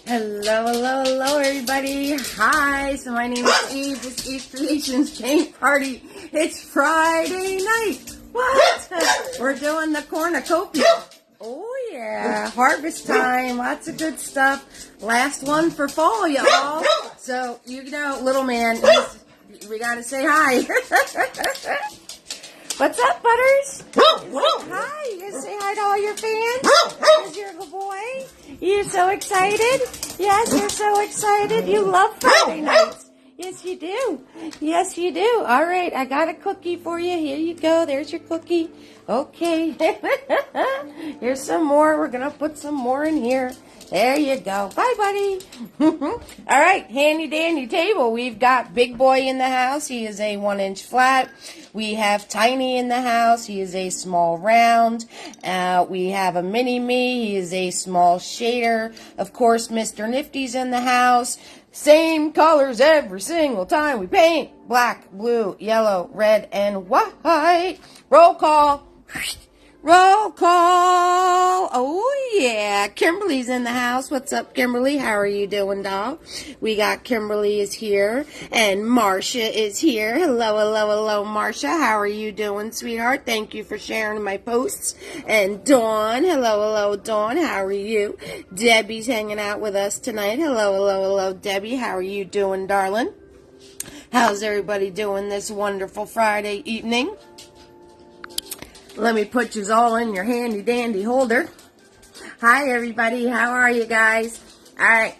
Hello, everybody. Hi. So my name is Eve. This is Eve Creations Paint Party. It's Friday night. What? We're doing the Cornucopia. Oh, yeah. Harvest time. Lots of good stuff. Last one for fall, y'all. So, you know, little man, we got to say hi. What's up, Butters? Hi. You gonna say hi to all your fans? Because you're a good boy. You're so excited? Yes, you're so excited. You love Friday nights. Yes, you do. Yes, you do. All right, I got a cookie for you. Here you go. There's your cookie. Okay. Here's some more. We're going to put some more in here. There you go. Bye, buddy. All right, handy dandy table. We've got Big Boy in the house. He is a 1-inch flat. We have Tiny in the house. He is a small round. We have a mini me. He is a small shader. Of course, Mr. Nifty's in the house. Same colors every single time we paint. Black, blue, yellow, red, and white. Roll call. Roll call. Oh, yeah. Kimberly's in the house. What's up, Kimberly? How are you doing, doll? We got Kimberly is here, and Marcia is here. Hello, Marcia. How are you doing, sweetheart? Thank you for sharing my posts. And Dawn. Hello, Dawn. How are you? Debbie's hanging out with us tonight. Hello, Debbie. How are you doing, darling? How's everybody doing this wonderful Friday evening? Let me put you all in your handy dandy holder. Hi, everybody. How are you guys? All right.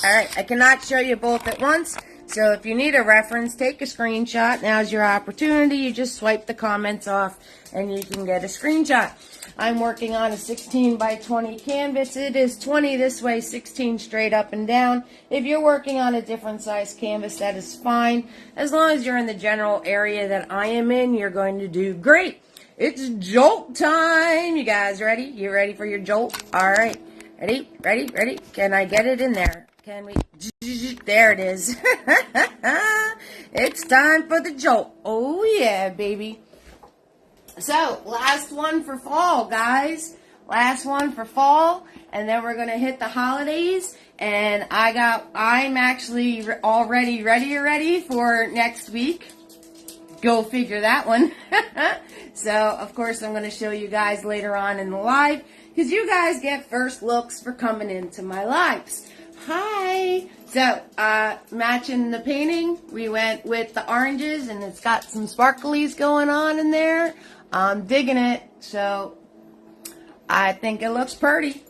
I cannot show you both at once. So if you need a reference, take a screenshot. Now's your opportunity. You just swipe the comments off and you can get a screenshot. I'm working on a 16 by 20 canvas. It is 20 this way, 16 straight up and down. If you're working on a different size canvas, that is fine. As long as you're in the general area that I am in, you're going to do great. It's jolt time. You guys ready? You ready for your jolt? All right. Ready? Can I get it in there? Can we? There it is. It's time for the jolt. Oh, yeah, baby. So, last one for fall, guys. Last one for fall. And then we're going to hit the holidays. And I'm actually already ready for next week. Go figure that one. So, of course, I'm going to show you guys later on in the live. Because you guys get first looks for coming into my lives. Hi. So, matching the painting, we went with the oranges. And it's got some sparklies going on in there. I'm digging it, so I think it looks pretty.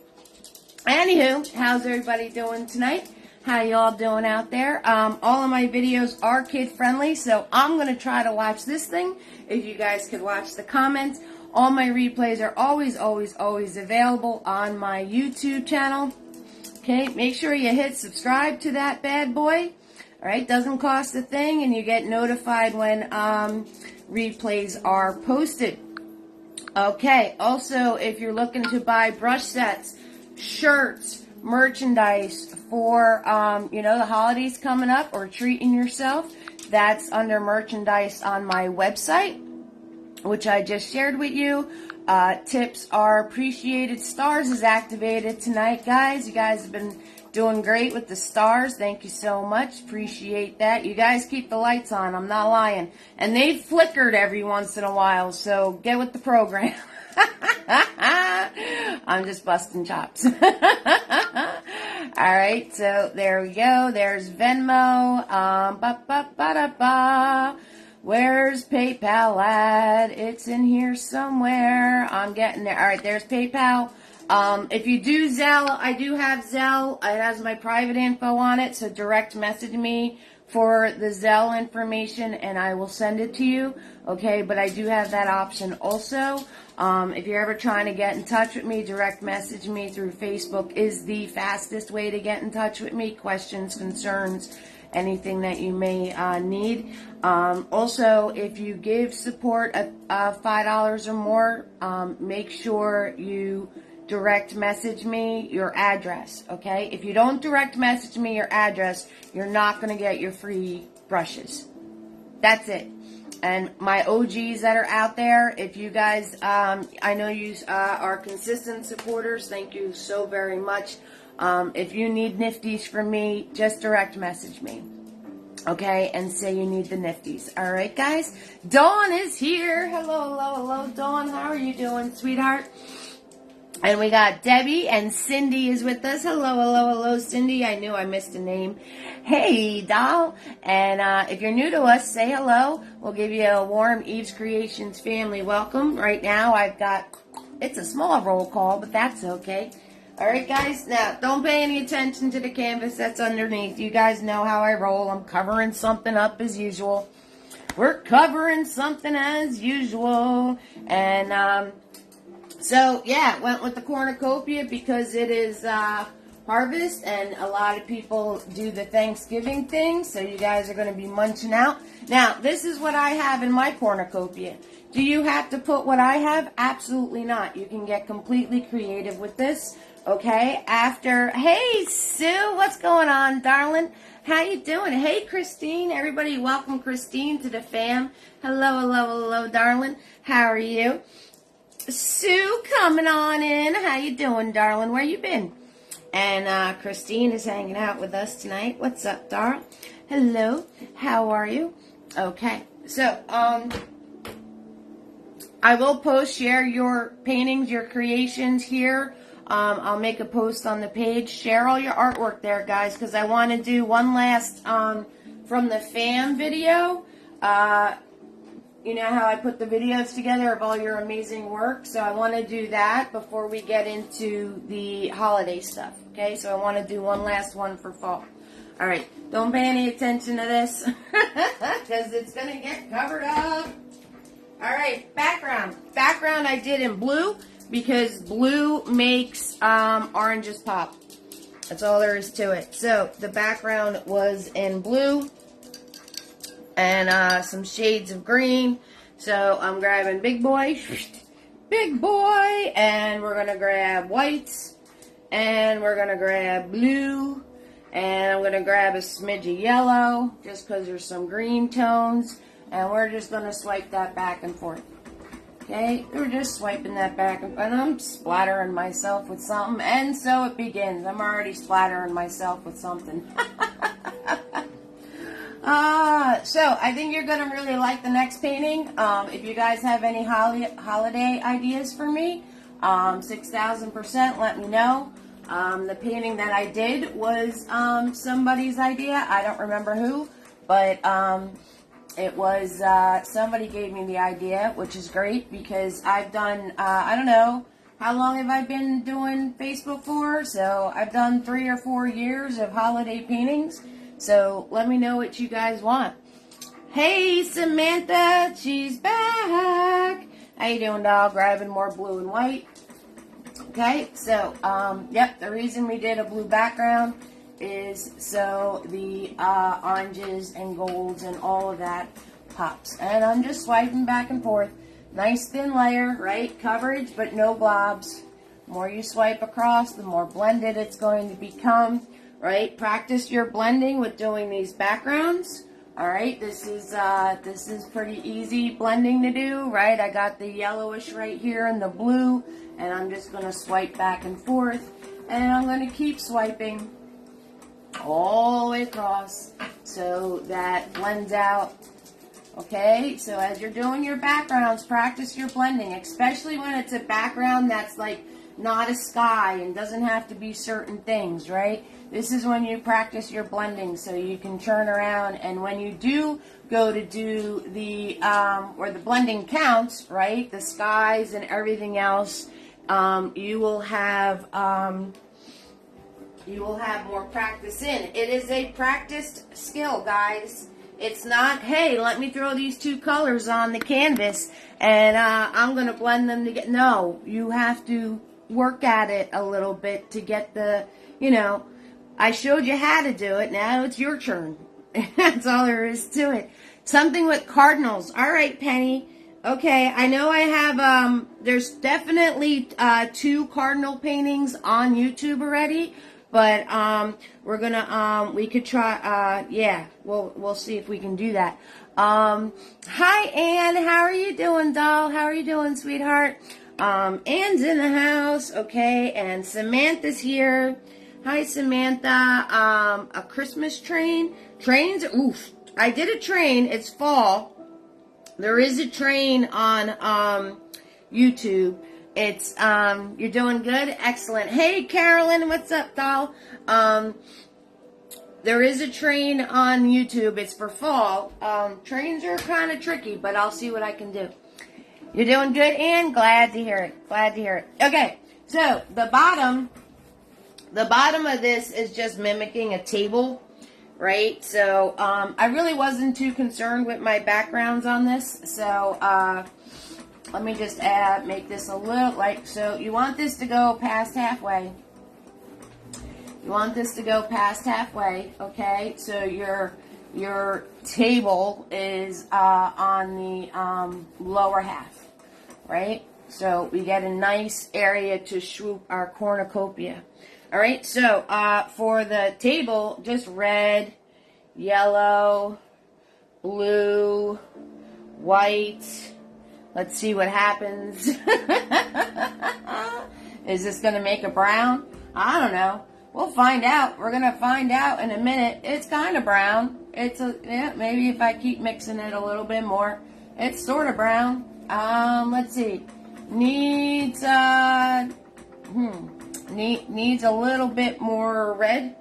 Anywho, how's everybody doing tonight? How y'all doing out there? All of my videos are kid-friendly, so I'm going to try to watch this thing. If you guys could watch the comments. All my replays are always available on my YouTube channel. Okay, make sure you hit subscribe to that bad boy. All right, doesn't cost a thing, and you get notified when replays are posted. Okay, also, if you're looking to buy brush sets, shirts, merchandise for, the holidays coming up or treating yourself, that's under merchandise on my website, which I just shared with you. Tips are appreciated. Stars is activated tonight, guys. You guys have been doing great with the stars. Thank you so much. Appreciate that. You guys keep the lights on. I'm not lying. And they've flickered every once in a while, so get with the program. I'm just busting chops. All right, so there we go. There's Venmo. Where's PayPal at? It's in here somewhere. I'm getting there. All right, there's PayPal. If you do Zelle, I do have Zelle. It has my private info on it, so direct message me for the Zelle information and I will send it to you. Okay, but I do have that option also. If you're ever trying to get in touch with me, direct message me through Facebook is the fastest way to get in touch with me. Questions, concerns, anything that you may need. Also, if you give support of $5 or more, make sure you direct message me your address, okay? If you don't direct message me your address, you're not going to get your free brushes. That's it. And my OGs that are out there, if you guys, I know you are consistent supporters. Thank you so very much. If you need nifties from me, just direct message me. Okay, and say you need the nifties. All right, guys. Dawn is here. Hello, hello, hello, Dawn. How are you doing, sweetheart? And we got Debbie and Cindy is with us. Hello, hello, hello, Cindy. I knew I missed a name. Hey, doll. And if you're new to us, say hello. We'll give you a warm Eve's Creations family welcome. Right now, it's a small roll call, but that's okay. All right, guys. Now, don't pay any attention to the canvas that's underneath. You guys know how I roll. I'm covering something up as usual. We're covering something as usual. And, so, yeah, went with the Cornucopia because it is harvest, and a lot of people do the Thanksgiving thing, so you guys are going to be munching out. Now, this is what I have in my Cornucopia. Do you have to put what I have? Absolutely not. You can get completely creative with this, okay? Hey, Sue, what's going on, darling? How you doing? Hey, Christine. Everybody, welcome Christine to the fam. Hello, hello, hello, darling. How are you? Sue coming on in. How you doing, darling? Where you been? And Christine is hanging out with us tonight. What's up, darling? Hello. How are you? Okay. So, I will share your paintings, your creations here. I'll make a post on the page. Share all your artwork there, guys, because I want to do one last from the fam video. You know how I put the videos together of all your amazing work? So I want to do that before we get into the holiday stuff. Okay, so I want to do one last one for fall. All right, don't pay any attention to this because it's going to get covered up. All right, background. Background I did in blue because blue makes oranges pop. That's all there is to it. So the background was in blue. And some shades of green. So I'm grabbing big boy, and we're gonna grab whites, and we're gonna grab blue, and I'm gonna grab a smidge of yellow, just because there's some green tones, and we're just gonna swipe that back and forth. Okay, we're just swiping that back, and I'm splattering myself with something, and so it begins. I'm already splattering myself with something. So I think you're going to really like the next painting. If you guys have any holiday ideas for me, 6,000%, let me know. The painting that I did was somebody's idea. I don't remember who, but it was somebody gave me the idea, which is great because I've done, I don't know, how long have I been doing Facebook for? So I've done 3 or 4 years of holiday paintings. So let me know what you guys want. Hey, Samantha, she's back. How you doing, doll? Grabbing more blue and white. Okay, so, yep, the reason we did a blue background is so the oranges and golds and all of that pops. And I'm just swiping back and forth. Nice thin layer, right? Coverage, but no blobs. The more you swipe across, the more blended it's going to become. Right, practice your blending with doing these backgrounds. All right, this is pretty easy blending to do. Right, I got the yellowish right here and the blue, and I'm just going to swipe back and forth, and I'm going to keep swiping all the way across so that blends out. Okay, so as you're doing your backgrounds, practice your blending, especially when it's a background that's like not a sky and doesn't have to be certain things, right? This is when you practice your blending so you can turn around, and when you do go to do the, where the blending counts, right, the skies and everything else, you will have more practice in. It is a practiced skill, guys. It's not, hey, let me throw these 2 colors on the canvas and I'm going to blend them together. No, you have to work at it a little bit to get the, you know, I showed you how to do it. Now it's your turn. That's all there is to it. Something with cardinals. All right, Penny. Okay, I know I have, there's definitely 2 cardinal paintings on YouTube already. But we're gonna we could try yeah, we'll see if we can do that. Hi Ann, how are you doing, doll? How are you doing, sweetheart? Ann's in the house, okay, and Samantha's here. Hi, Samantha. A Christmas train. Trains, oof. I did a train. It's fall. There is a train on YouTube. It's you're doing good. Excellent. Hey, Carolyn, what's up, doll? There is a train on YouTube. It's for fall. Trains are kind of tricky, but I'll see what I can do. You're doing good, Ann? Glad to hear it. Glad to hear it. Okay, so the bottom of this is just mimicking a table, right? So I really wasn't too concerned with my backgrounds on this. So let me just make this a little so you want this to go past halfway. You want this to go past halfway, okay? So your table is on the lower half, right? So we get a nice area to swoop our cornucopia. All right, so for the table, just red, yellow, blue, white. Let's see what happens. Is this going to make a brown? I don't know. We'll find out. We're going to find out in a minute. It's kind of brown. Maybe if I keep mixing it a little bit more. It's sort of brown. Let's see. Needs a little bit more red.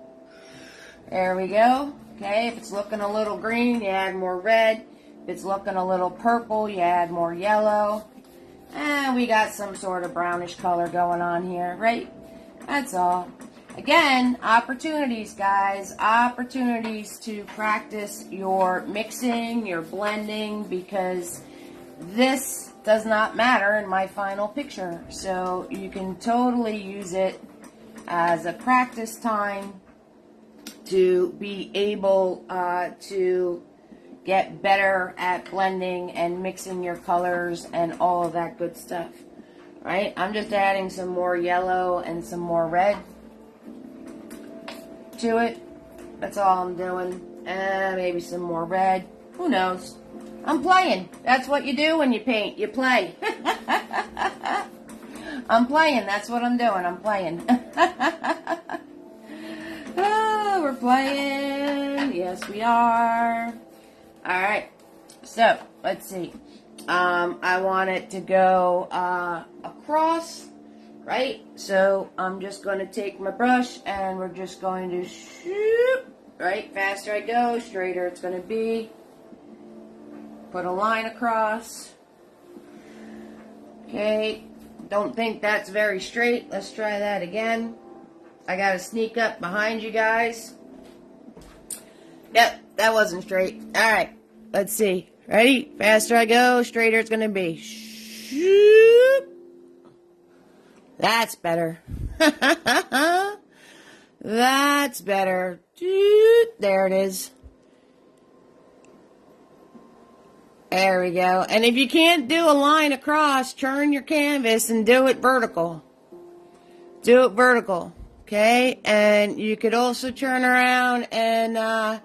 There we go. Okay, if it's looking a little green, you add more red. If it's looking a little purple, you add more yellow. And we got some sort of brownish color going on here, right? That's all. Again, opportunities, guys. Opportunities to practice your mixing, your blending, because this does not matter in my final picture. So you can totally use it as a practice time to be able to get better at blending and mixing your colors and all of that good stuff. Right? I'm just adding some more yellow and some more red to it. That's all I'm doing. And maybe some more red. Who knows? I'm playing. That's what you do when you paint. You play. I'm playing. That's what I'm doing. I'm playing. Oh, we're playing. Yes, we are. All right. So, let's see. I want it to go across, right? So, I'm just going to take my brush and we're just going to shoot, right? Faster I go, straighter it's going to be. Put a line across. Okay. Don't think that's very straight. Let's try that again. I got to sneak up behind you guys. Yep, that wasn't straight. All right. Let's see. Ready? Faster I go, straighter it's going to be. Shoop. That's better. That's better. There it is. There we go. And if you can't do a line across, turn your canvas and do it vertical. Do it vertical. Okay? And you could also turn around and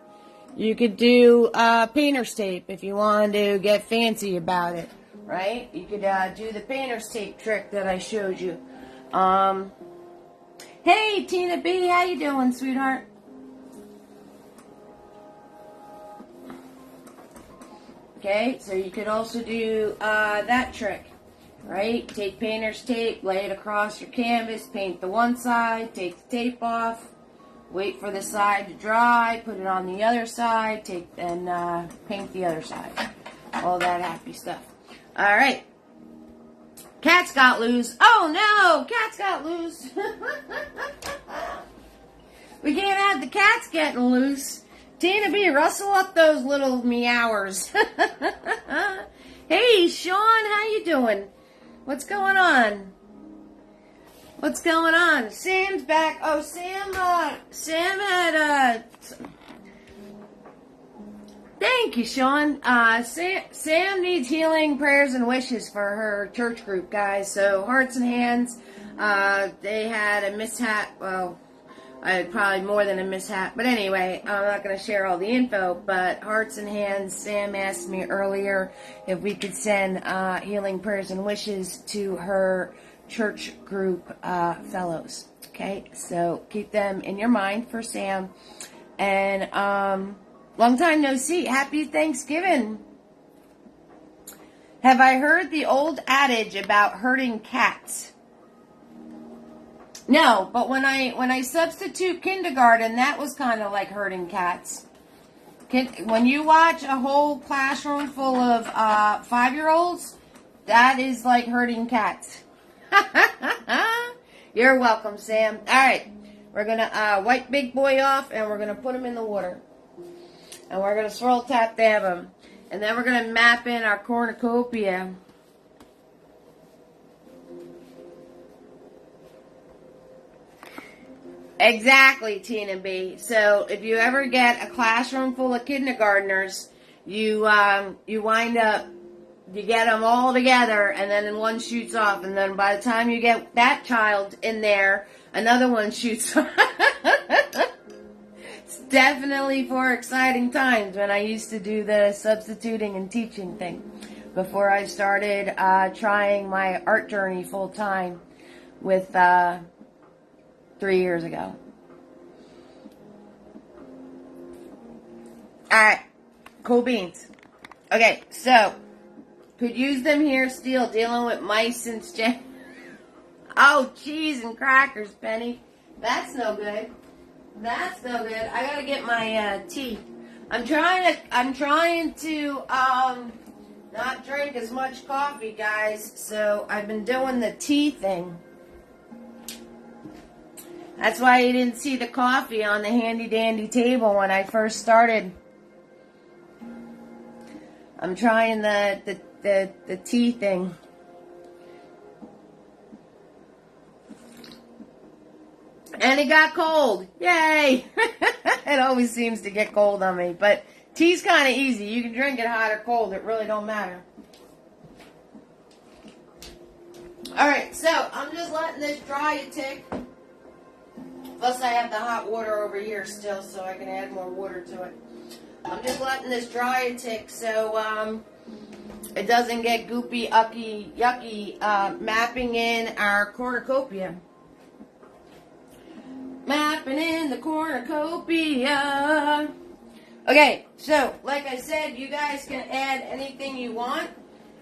you could do painter's tape if you wanted to get fancy about it. Right? You could do the painter's tape trick that I showed you. Hey, Tina B, how you doing, sweetheart? Okay, so you could also do that trick, right? Take painter's tape, lay it across your canvas, paint the one side, take the tape off, wait for the side to dry, put it on the other side, and paint the other side. All that happy stuff. All right. Cats got loose. Oh no, cats got loose. We can't have the cats getting loose. Tina B, rustle up those little meowers. Hey, Sean, how you doing? What's going on? What's going on? Sam's back. Oh, Sam had thank you, Sean. Sam needs healing prayers and wishes for her church group, guys. So, Hearts and Hands, they had a mishap. Well, probably more than a mishap. But anyway, I'm not going to share all the info. But Hearts and Hands, Sam asked me earlier if we could send healing prayers and wishes to her church group fellows. Okay, so keep them in your mind for Sam. And long time no see. Happy Thanksgiving. Have I heard the old adage about herding cats? No, but when I substitute kindergarten, that was kind of like herding cats. When you watch a whole classroom full of 5-year-olds, that is like herding cats. You're welcome, Sam. All right, we're gonna wipe Big Boy off, and we're gonna put him in the water, and we're gonna swirl tap dab him, and then we're gonna map in our cornucopia. Exactly, Tina B. So if you ever get a classroom full of kindergartners, you wind up, you get them all together, and then one shoots off, and then by the time you get that child in there, another one shoots off. It's definitely for exciting times when I used to do the substituting and teaching thing before I started trying my art journey full time with 3 years ago. Alright, cool beans. Okay, so, could use them here still, dealing with mice since Jan. Oh, cheese and crackers, Penny. That's no good. That's no good. I gotta get my tea. I'm trying to not drink as much coffee, guys, so I've been doing the tea thing. That's why you didn't see the coffee on the handy dandy table when I first started. I'm trying the tea thing. And it got cold. Yay! It always seems to get cold on me. But tea's kind of easy. You can drink it hot or cold. It really don't matter. Alright, so I'm just letting this dry a tick. Plus I have the hot water over here still, so I can add more water to it. I'm just letting this dry a tick so it doesn't get goopy, yucky, mapping in our cornucopia. Mapping in the cornucopia. Okay, so like I said, you guys can add anything you want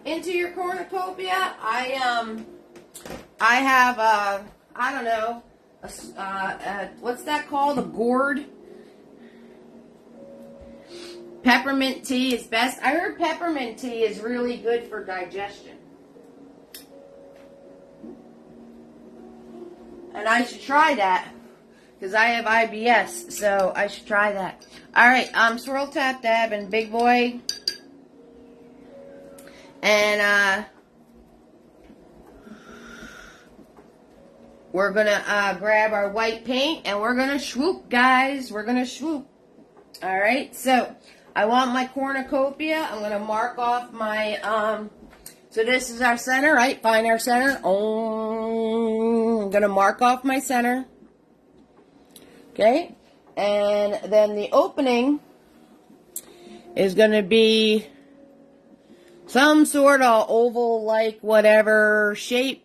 into your cornucopia. I have I don't know, what's that called? A gourd. Peppermint tea is best. I heard peppermint tea is really good for digestion. And I should try that. Because I have IBS, so I should try that. Alright, swirl tap dab and Big Boy. And we're gonna grab our white paint and we're gonna swoop, guys. We're gonna swoop. Alright, so I want my cornucopia. I'm gonna mark off my so this is our center, right? Find our center. I'm gonna mark off my center. Okay, and then the opening is going to be some sort of oval-like whatever shape.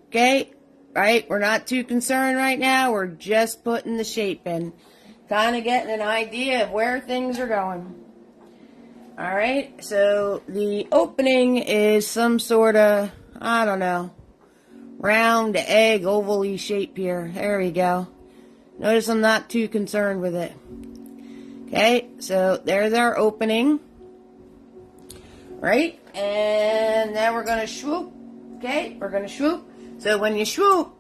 Okay, right? We're not too concerned right now. We're just putting the shape in. Kind of getting an idea of where things are going. Alright, so the opening is some sort of, I don't know, round egg oval-y shape here. There we go. Notice I'm not too concerned with it. Okay, so there's our opening. Right? And now we're going to swoop. Okay, we're going to swoop. So when you swoop,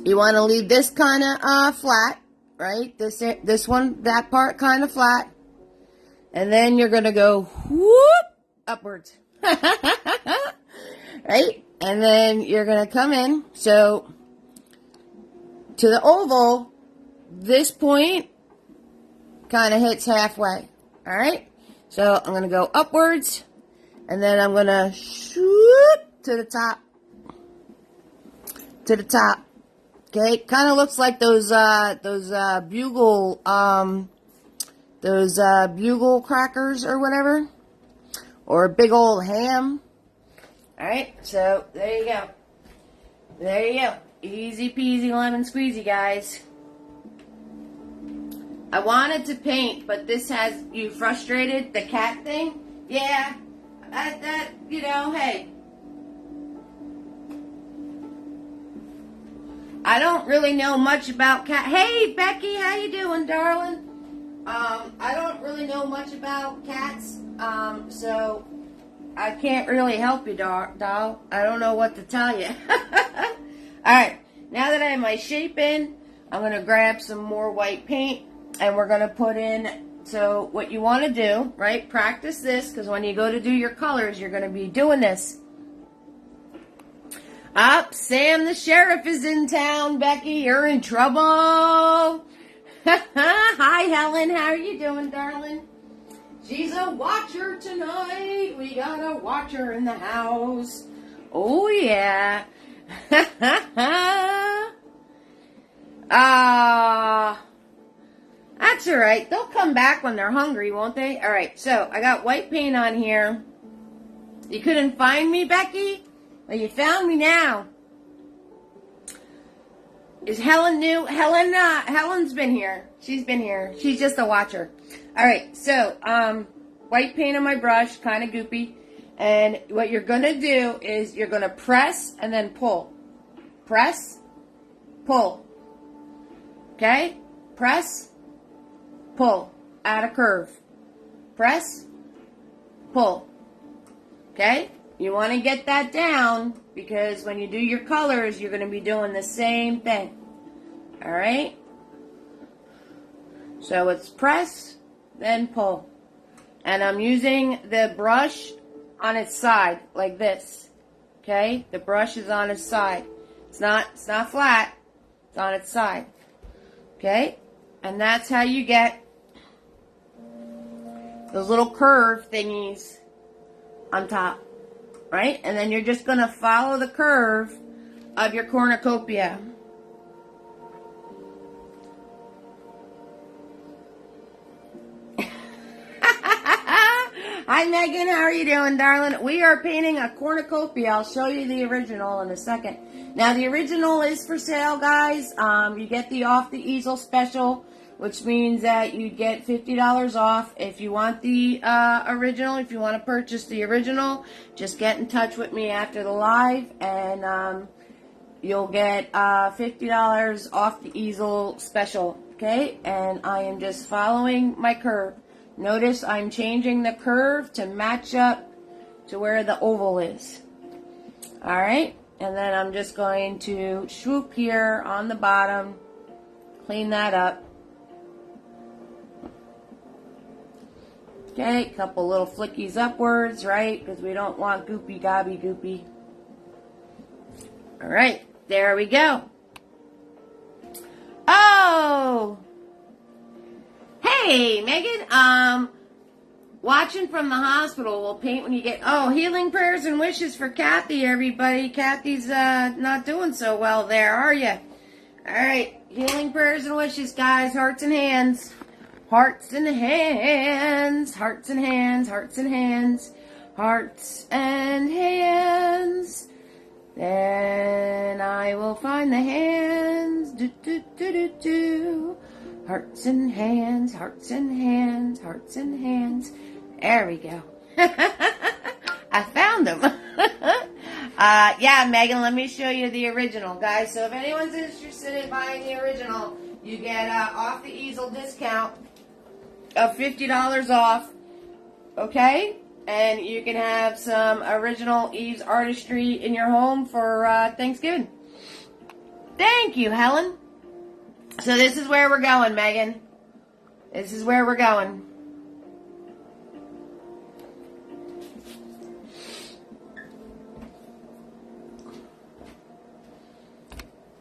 you want to leave this kind of flat. Right? This one, that part kind of flat. And then you're going to go whoop upwards. Right? And then you're going to come in. So to the oval, this point kind of hits halfway. Alright? So I'm going to go upwards. And then I'm going to shoot to the top. To the top. Okay? Kind of looks like those bugle, bugle crackers or whatever. Or a big old ham. Alright? So there you go. There you go. Easy peasy lemon squeezy, guys. I wanted to paint, but this has you frustrated. The cat thing? Yeah. You know, hey. I don't really know much about cat. Hey, Becky, how you doing, darling? I don't really know much about cats, so I can't really help you, doll. I don't know what to tell you. Alright, now that I have my shape in, I'm going to grab some more white paint, and we're going to put in, so what you want to do, right, practice this, because when you go to do your colors, you're going to be doing this. Up, Sam the sheriff is in town, Becky, you're in trouble. Hi, Helen, how are you doing, darling? She's a watcher tonight. We got a watcher in the house. Oh, yeah. That's all right. They'll come back when they're hungry, won't they? All right, so I got white paint on here. You couldn't find me, Becky? Well, you found me now. Is Helen new? Helen's been here. She's been here. She's just a watcher. All right, so white paint on my brush, kind of goopy. And what you're going to do is you're going to press and then pull. Press, pull. Okay? Press, pull. Add a curve. Press, pull. Okay? You want to get that down because when you do your colors, you're going to be doing the same thing. All right? So it's press, then pull. And I'm using the brush on its side, like this. Okay? The brush is on its side. It's not flat. It's on its side. Okay? And that's how you get those little curve thingies on top. Right? And then you're just going to follow the curve of your cornucopia. Hi, Megan. How are you doing, darling? We are painting a cornucopia. I'll show you the original in a second. Now, the original is for sale, guys. You get the Off the Easel special, which means that you get $50 off. If you want the original, if you want to purchase the original, just get in touch with me after the live, and you'll get $50 off the easel special, okay? And I am just following my curve. Notice I'm changing the curve to match up to where the oval is. All right? And then I'm just going to swoop here on the bottom, clean that up. Okay, a couple little flickies upwards, right? Because we don't want goopy gobby goopy. All right, there we go. Oh! Hey, Megan, watching from the hospital. We'll paint when you get... Oh, healing prayers and wishes for Kathy, everybody. Kathy's not doing so well there, are you? All right, healing prayers and wishes, guys. Hearts and hands. Hearts and hands, hearts and hands, hearts and hands, hearts and hands. Then I will find the hands. Do, do, do, do, do. Hearts and hands, hearts and hands, hearts and hands. There we go. I found them. Yeah, Megan, let me show you the original, guys. So if anyone's interested in buying the original, you get off the easel discount of $50 off, okay? And you can have some original Eve's artistry in your home for Thanksgiving. Thank you, Helen. So this is where we're going, Megan. This is where we're going.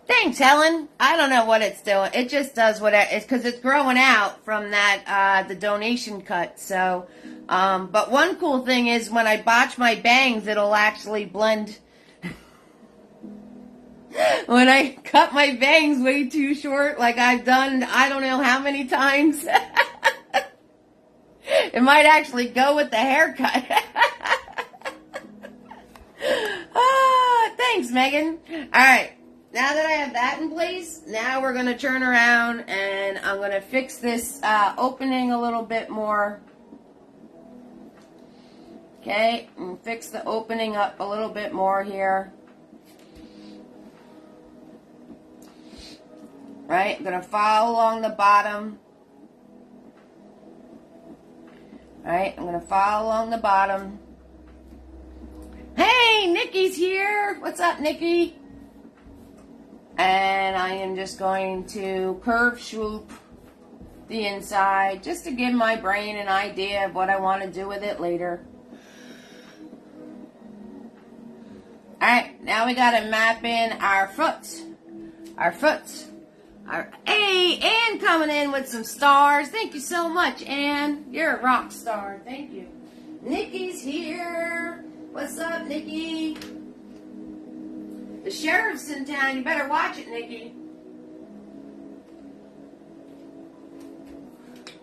Thanks, Helen. I don't know what it's doing. It just does what it's because it's growing out from that the donation cut. So, but one cool thing is when I botch my bangs, it'll actually blend. When I cut my bangs way too short, like I've done, I don't know how many times, it might actually go with the haircut. Thanks, Megan. All right. now that I have that in place, now we're going to turn around and I'm going to fix this opening a little bit more. Okay, and fix the opening up a little bit more here. Right, I'm going to follow along the bottom. Right, I'm going to follow along the bottom. Hey, Nikki's here. What's up, Nikki? And I am just going to curve swoop the inside just to give my brain an idea of what I want to do with it later. Alright, now we got to map in our foot. Hey, Ann coming in with some stars. Thank you so much, Ann. You're a rock star. Thank you. Nikki's here. What's up, Nikki? The sheriff's in town. You better watch it, Nikki.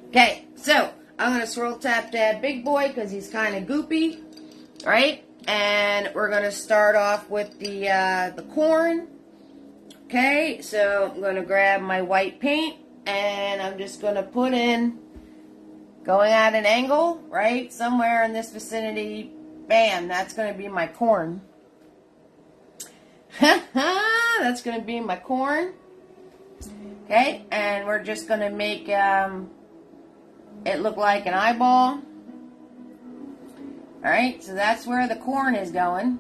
Okay, so I'm going to swirl tap that big boy because he's kind of goopy. Right? And we're going to start off with the corn. Okay, so I'm going to grab my white paint and I'm just going to put in, going at an angle, right, somewhere in this vicinity. Bam, that's going to be my corn. That's going to be my corn. Okay, and we're just going to make it look like an eyeball. Alright, so that's where the corn is going.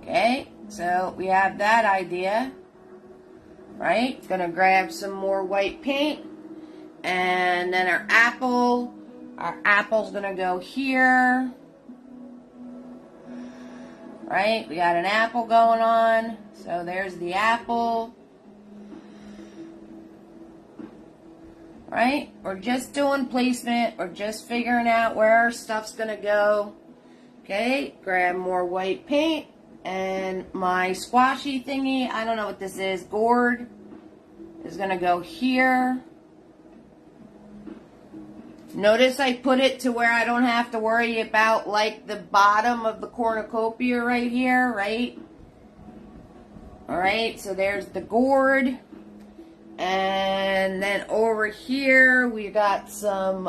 Okay, so we have that idea. Right, going to grab some more white paint. And then our apple's going to go here. Right, we got an apple going on. So there's the apple. Right, we're just doing placement. We're just figuring out where our stuff's going to go. Okay, grab more white paint. And my squashy thingy, I don't know what this is, gourd, is going to go here. Notice I put it to where I don't have to worry about like the bottom of the cornucopia right here, right? Alright, so there's the gourd. And then over here we got some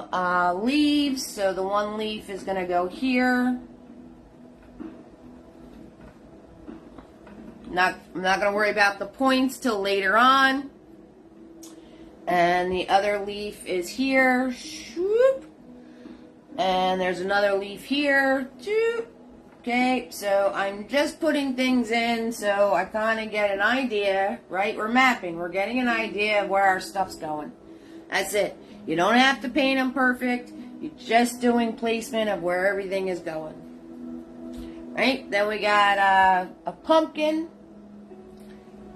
leaves. So the one leaf is going to go here. I'm not going to worry about the points till later on. And the other leaf is here. Shoop. And there's another leaf here. Shoop. Okay, so I'm just putting things in so I kind of get an idea, right? We're mapping. We're getting an idea of where our stuff's going. That's it. You don't have to paint them perfect. You're just doing placement of where everything is going. Right? Then we got a pumpkin.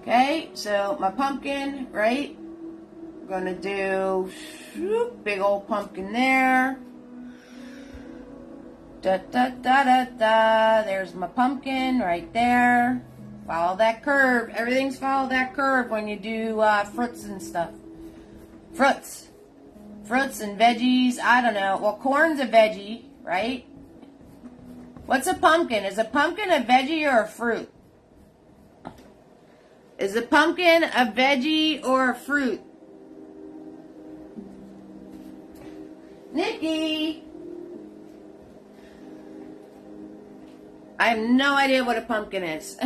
Okay, so my pumpkin, right? I'm going to do whoop, big old pumpkin there. Da, da, da, da, da. There's my pumpkin right there. Follow that curve. Everything's follow that curve when you do fruits and stuff. Fruits and veggies. I don't know. Well, corn's a veggie, right? What's a pumpkin? Is a pumpkin a veggie or a fruit? Is a pumpkin a veggie or a fruit? Nikki! I have no idea what a pumpkin is.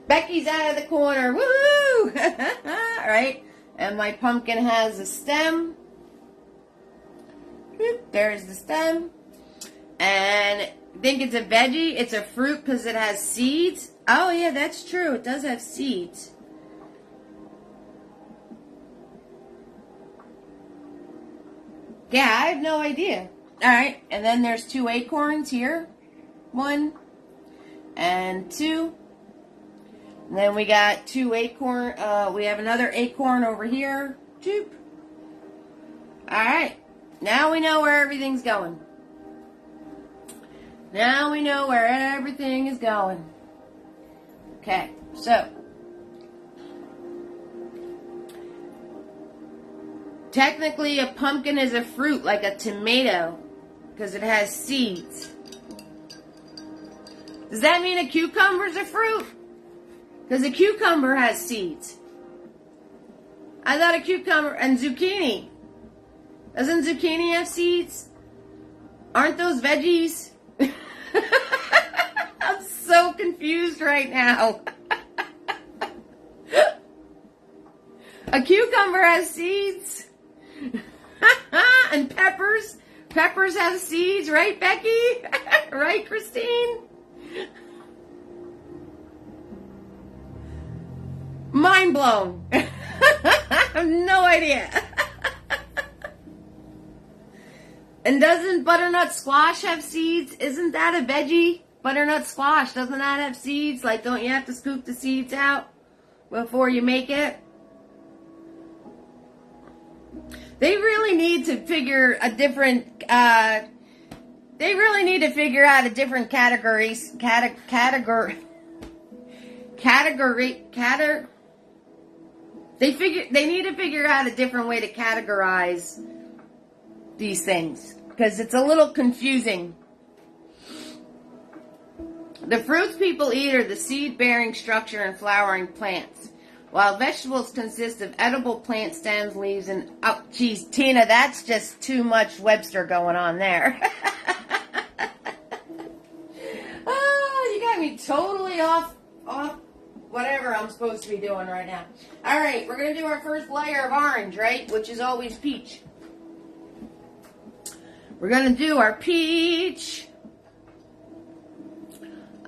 Becky's out of the corner. Woo! Right? And my pumpkin has a stem. There's the stem. And think it's a veggie? It's a fruit because it has seeds? Oh, yeah, that's true. It does have seeds. Yeah, I have no idea. Alright, and then there's 2 acorns here. 1 and 2. And then we got 2 acorn. We have another acorn over here. 2. Alright, now we know where everything's going. Now we know where everything is going. Okay, so technically a pumpkin is a fruit, like a tomato. because it has seeds. Does that mean a cucumber's a fruit? Because a cucumber has seeds. I thought a cucumber and zucchini. Doesn't zucchini have seeds? Aren't those veggies? I'm so confused right now. A cucumber has seeds. And peppers. Peppers have seeds, right, Becky? Right, Christine? Mind blown. I have no idea. And doesn't butternut squash have seeds? Isn't that a veggie? Butternut squash, doesn't that have seeds? Like, don't you have to scoop the seeds out before you make it? They really need to figure a different, they really need to figure out a different they need to figure out a different way to categorize these things, because it's a little confusing. The fruits people eat are the seed-bearing structure and flowering plants, while vegetables consist of edible plant stems, leaves, and... Oh, geez, Tina, that's just too much Webster going on there. Oh, you got me totally off whatever I'm supposed to be doing right now. All right, we're going to do our first layer of orange, right? Which is always peach. We're going to do our peach.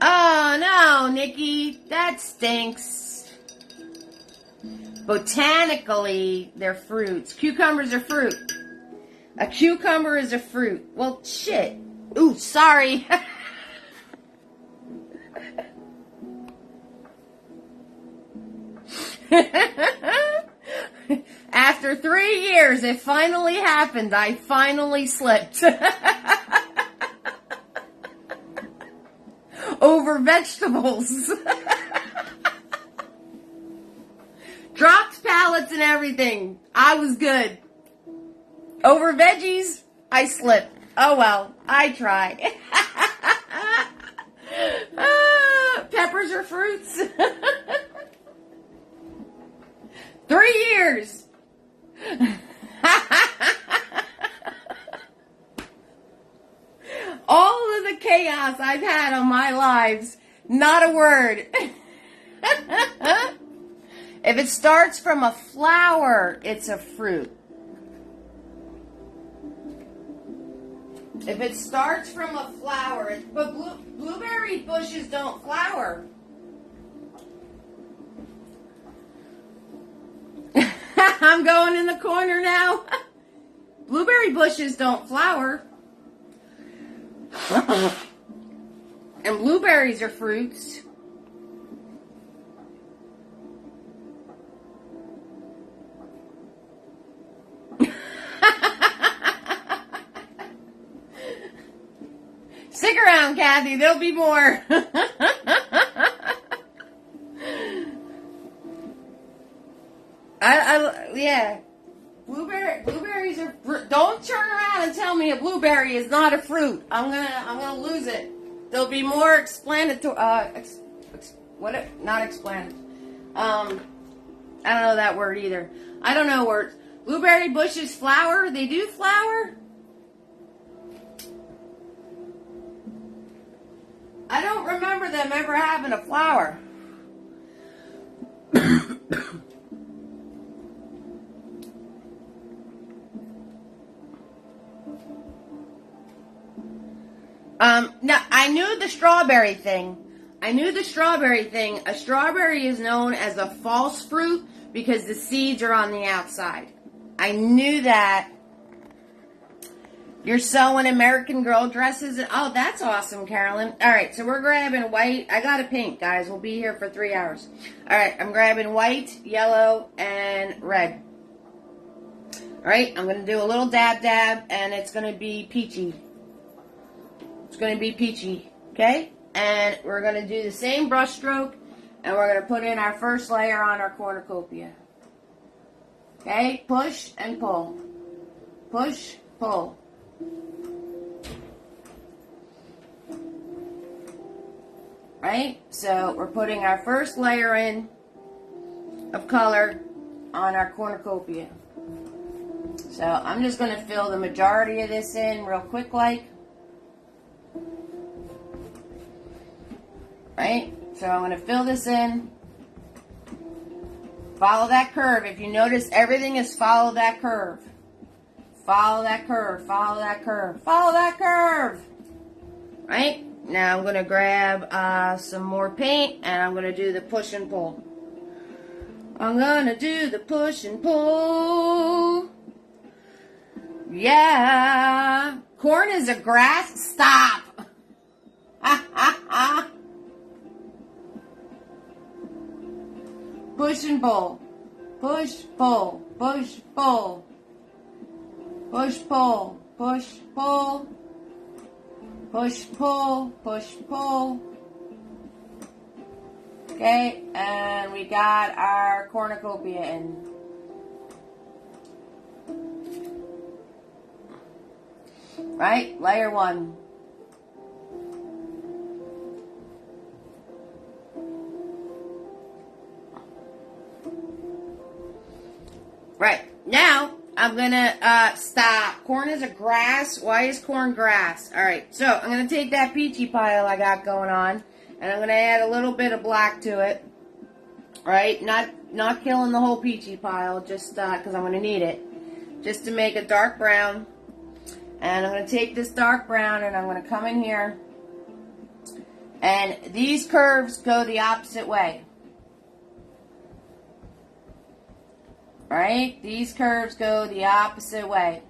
Oh, no, Nikki. That stinks. Botanically, they're fruits. Cucumbers are fruit. A cucumber is a fruit. Well, shit. Ooh, sorry. After 3 years, it finally happened. I finally slipped. Over vegetables. Dropped pallets and everything. I was good. Over veggies, I slipped. Oh well, I tried. Peppers are fruits. 3 years. All of the chaos I've had on my lives, not a word. If it starts from a flower, it's a fruit. If it starts from a flower, but blueberry bushes don't flower. I'm going in the corner now. Blueberry bushes don't flower. And blueberries are fruits. Stick around, Kathy. There'll be more. Yeah. Blueberries are fruit. Don't turn around and tell me a blueberry is not a fruit. I'm gonna lose it. There'll be more explanatory. Not explanatory. I don't know that word either. I don't know words. Blueberry bushes flower. They do flower. I don't remember them ever having a flower. Now, I knew the strawberry thing. A strawberry is known as a false fruit because the seeds are on the outside. I knew that. You're sewing American Girl dresses. Oh, that's awesome, Carolyn. All right, so we're grabbing white. I got a pink, guys. We'll be here for 3 hours. All right, I'm grabbing white, yellow, and red. All right, I'm going to do a little dab, and it's going to be peachy. It's going to be peachy, okay? And we're going to do the same brush stroke, and we're going to put in our first layer on our cornucopia. Okay, push and pull. Push, pull. right? So we're putting our first layer in of color on our cornucopia. So I'm just going to fill the majority of this in real quick like. Right? So I'm going to fill this in. Follow that curve. If you notice, everything is follow that curve. Follow that curve. Follow that curve. Follow that curve. Right? Now I'm going to grab some more paint and I'm going to do the push and pull. I'm going to do the push and pull. Yeah. Corn is a grass. Stop. Push and pull. Push, pull. Push, pull. Push, pull. Push, pull. Push, pull. Push, pull. Okay, and we got our cornucopia in. Right, layer one. Right, now I'm gonna stop. Corn is a grass. Why is corn grass? Alright, so I'm gonna take that peachy pile I got going on and I'm gonna add a little bit of black to it. Right, not killing the whole peachy pile, just because I'm gonna need it. Just to make a dark brown. And I'm going to take this dark brown and I'm going to come in here. And these curves go the opposite way. Right? These curves go the opposite way.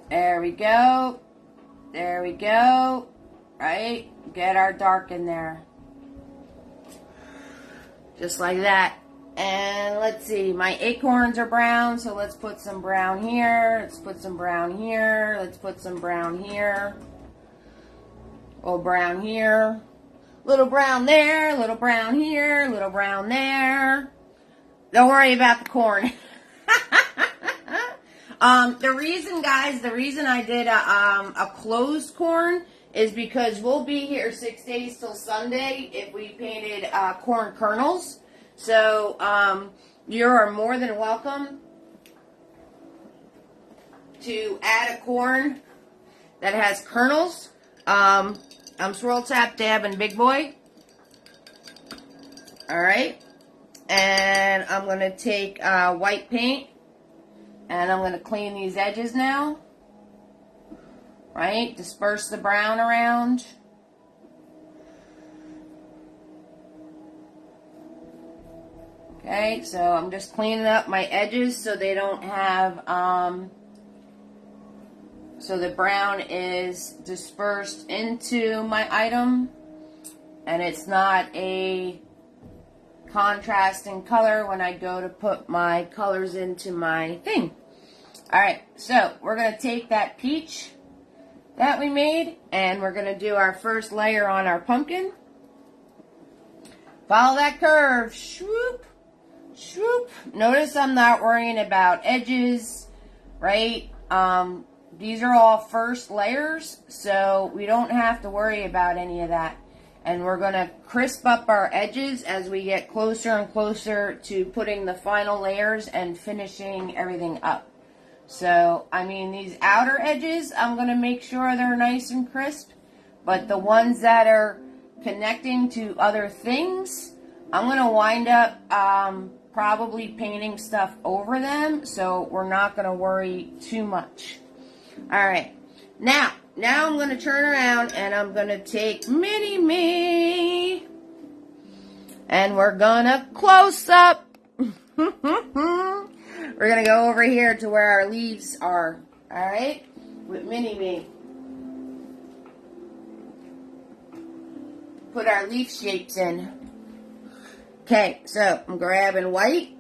There we go. There we go. Right? Get our dark in there. Just like that. And let's see, my acorns are brown, so let's put some brown here. Let's put some brown here. Let's put some brown here. Oh, brown here. Little brown there, little brown here, little brown there. Don't worry about the corn. The reason, guys, the reason I did a closed corn is because we'll be here 6 days till Sunday if we painted corn kernels. So you are more than welcome to add a corn that has kernels. I'm Swirl Tap Dab and Big Boy. Alright. And I'm going to take white paint and I'm going to clean these edges now. Right? Disperse the brown around. Okay, so I'm just cleaning up my edges so they don't have, so the brown is dispersed into my item and it's not a contrasting color when I go to put my colors into my thing. Alright, so we're going to take that peach that we made and we're going to do our first layer on our pumpkin. Follow that curve. Swoop, swoop. Notice I'm not worrying about edges, right? These are all first layers, so we don't have to worry about any of that. And we're going to crisp up our edges as we get closer and closer to putting the final layers and finishing everything up. So, I mean, these outer edges, I'm going to make sure they're nice and crisp. But the ones that are connecting to other things, I'm going to wind up probably painting stuff over them. So, we're not going to worry too much. Alright, now I'm going to turn around and I'm going to take Mini-Me. And we're going to close up. We're going to go over here to where our leaves are. Alright, with Mini-Me. Put our leaf shapes in. Okay, so I'm grabbing white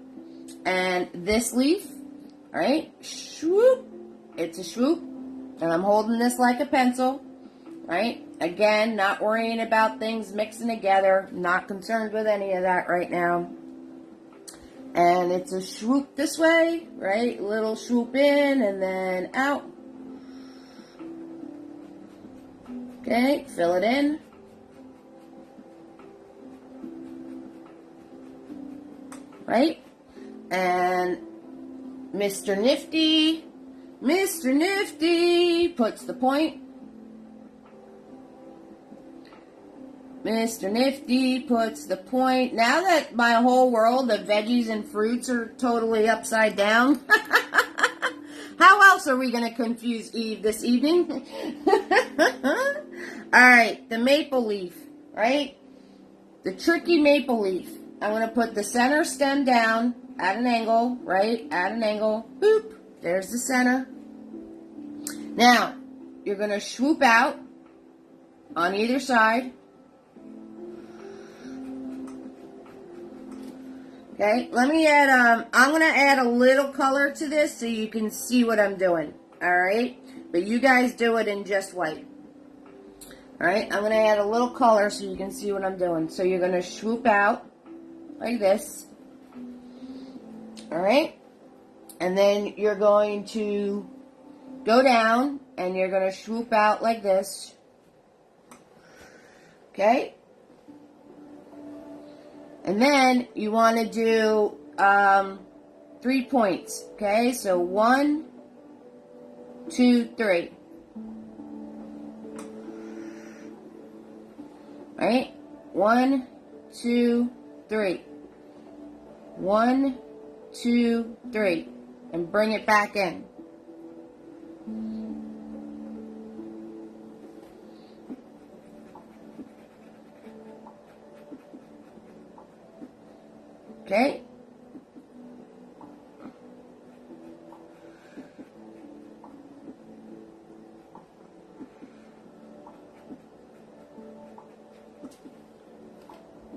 and this leaf. Alright, swoop. It's a swoop. And I'm holding this like a pencil, right? Again, not worrying about things mixing together. Not concerned with any of that right now. And it's a swoop this way, right? Little swoop in and then out. Okay, fill it in. Right? And Mr. Nifty puts the point. Mr. Nifty puts the point. Now that my whole world of veggies and fruits are totally upside down, how else are we going to confuse Eve this evening? Alright, the maple leaf, right? The tricky maple leaf. I'm going to put the center stem down at an angle, right? At an angle. Boop. There's the center. Now, you're going to swoop out on either side. Okay, let me add, I'm going to add a little color to this so you can see what I'm doing. Alright? But you guys do it in just white. Alright, I'm going to add a little color so you can see what I'm doing. So you're going to swoop out like this. Alright? And then you're going to go down and you're going to swoop out like this. Okay? And then you want to do 3 points. Okay? So 1, 2, 3. Right? 1, 2, 3. 1, 2, 3. And bring it back in. Okay?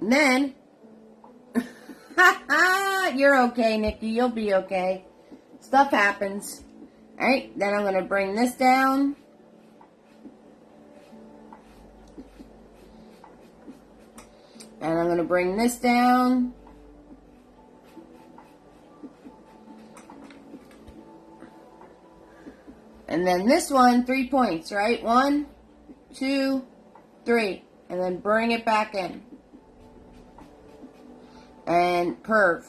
And then, you're okay, Nikki. You'll be okay. Stuff happens. Alright, then I'm going to bring this down. And I'm going to bring this down. And then this one, 3 points, right? 1, 2, 3. And then bring it back in. And curve.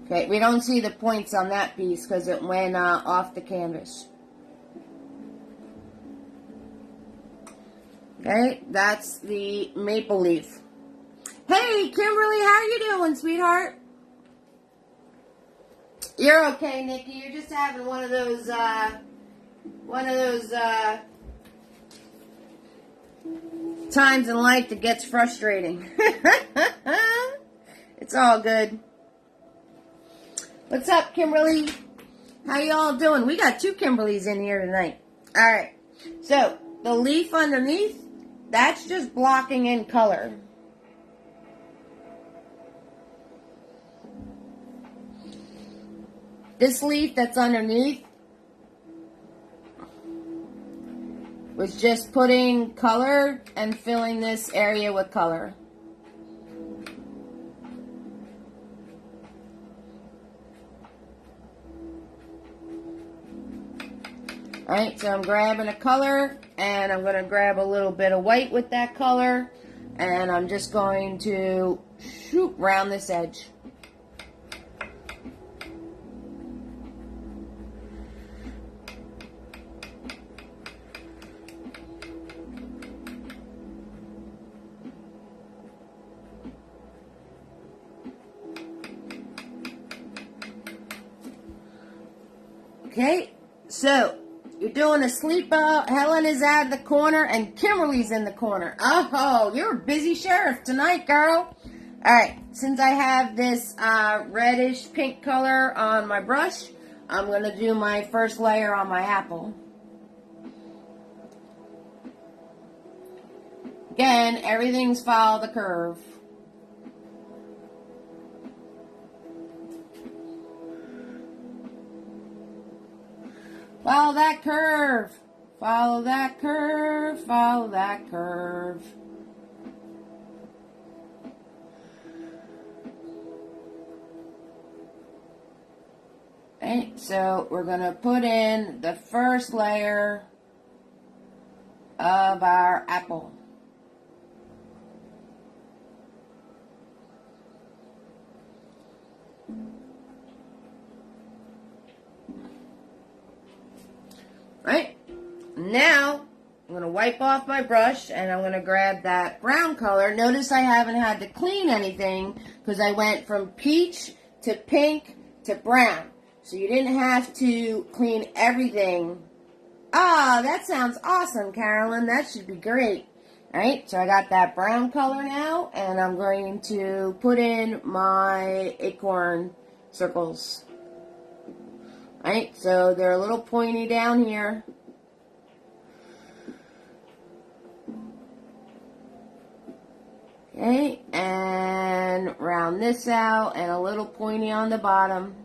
Okay, we don't see the points on that piece because it went off the canvas. Okay, that's the maple leaf. Hey, Kimberly, how you doing, sweetheart? You're okay, Nikki. You're just having one of those times in life that gets frustrating. It's all good. What's up, Kimberly? How y'all doing? We got 2 Kimberlys in here tonight. All right. So, the leaf underneath, that's just blocking in color. This leaf that's underneath was just putting color and filling this area with color. Alright, so I'm grabbing a color and I'm going to grab a little bit of white with that color and I'm just going to shoot round this edge. Okay, so you're doing a sleep out. Helen is out of the corner and Kimberly's in the corner. Oh, you're a busy sheriff tonight, girl. Alright, since I have this reddish pink color on my brush, I'm going to do my first layer on my apple. Again, everything's follow the curve. Follow that curve. Follow that curve. Follow that curve. Okay, so we're going to put in the first layer of our apple. Right? Now, I'm going to wipe off my brush and I'm going to grab that brown color. Notice I haven't had to clean anything because I went from peach to pink to brown. So you didn't have to clean everything. Ah, that sounds awesome, Carolyn. That should be great. All right, so I got that brown color now, and I'm going to put in my acorn circles. All right, so they're a little pointy down here. Okay, and round this out, and a little pointy on the bottom.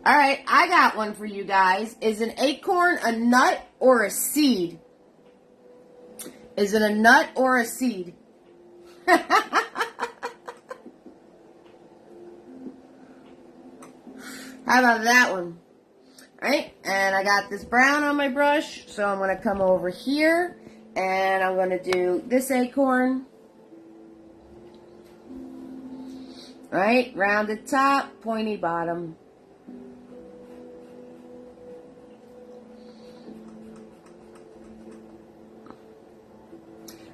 All right, I got one for you guys. Is an acorn a nut or a seed? Is it a nut or a seed? How about that one? All right, and I got this brown on my brush, so I'm going to come over here, and I'm going to do this acorn. All right, rounded top, pointy bottom.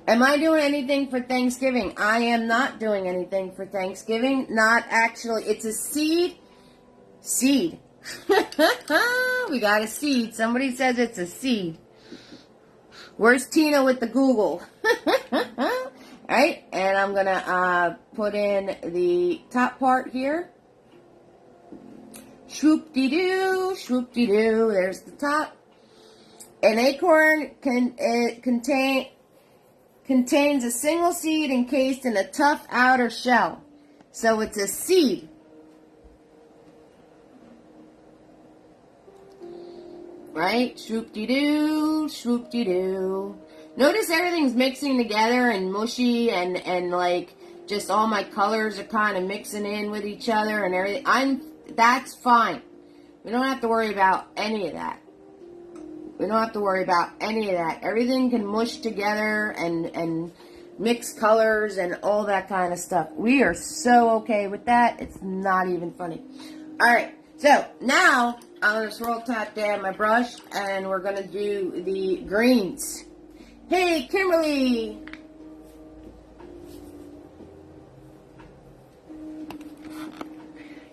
Am I doing anything for Thanksgiving? I am not doing anything for Thanksgiving. Not actually. It's a seed. Seed. We got a seed. Somebody says it's a seed. Where's Tina with the Google? Alright, and I'm going to put in the top part here. Swoop-de-doo, swoop-de-doo. There's the top. An acorn contains a single seed encased in a tough outer shell. So it's a seed. Right? Swoop-de-doo, swoop-de-doo. Notice everything's mixing together and mushy and like just all my colors are kind of mixing in with each other and everything. That's fine. We don't have to worry about any of that. We don't have to worry about any of that. Everything can mush together and mix colors and all that kind of stuff. We are so okay with that. It's not even funny. All right. So now I'm going to swirl tap down my brush and we're going to do the greens. Hey, Kimberly.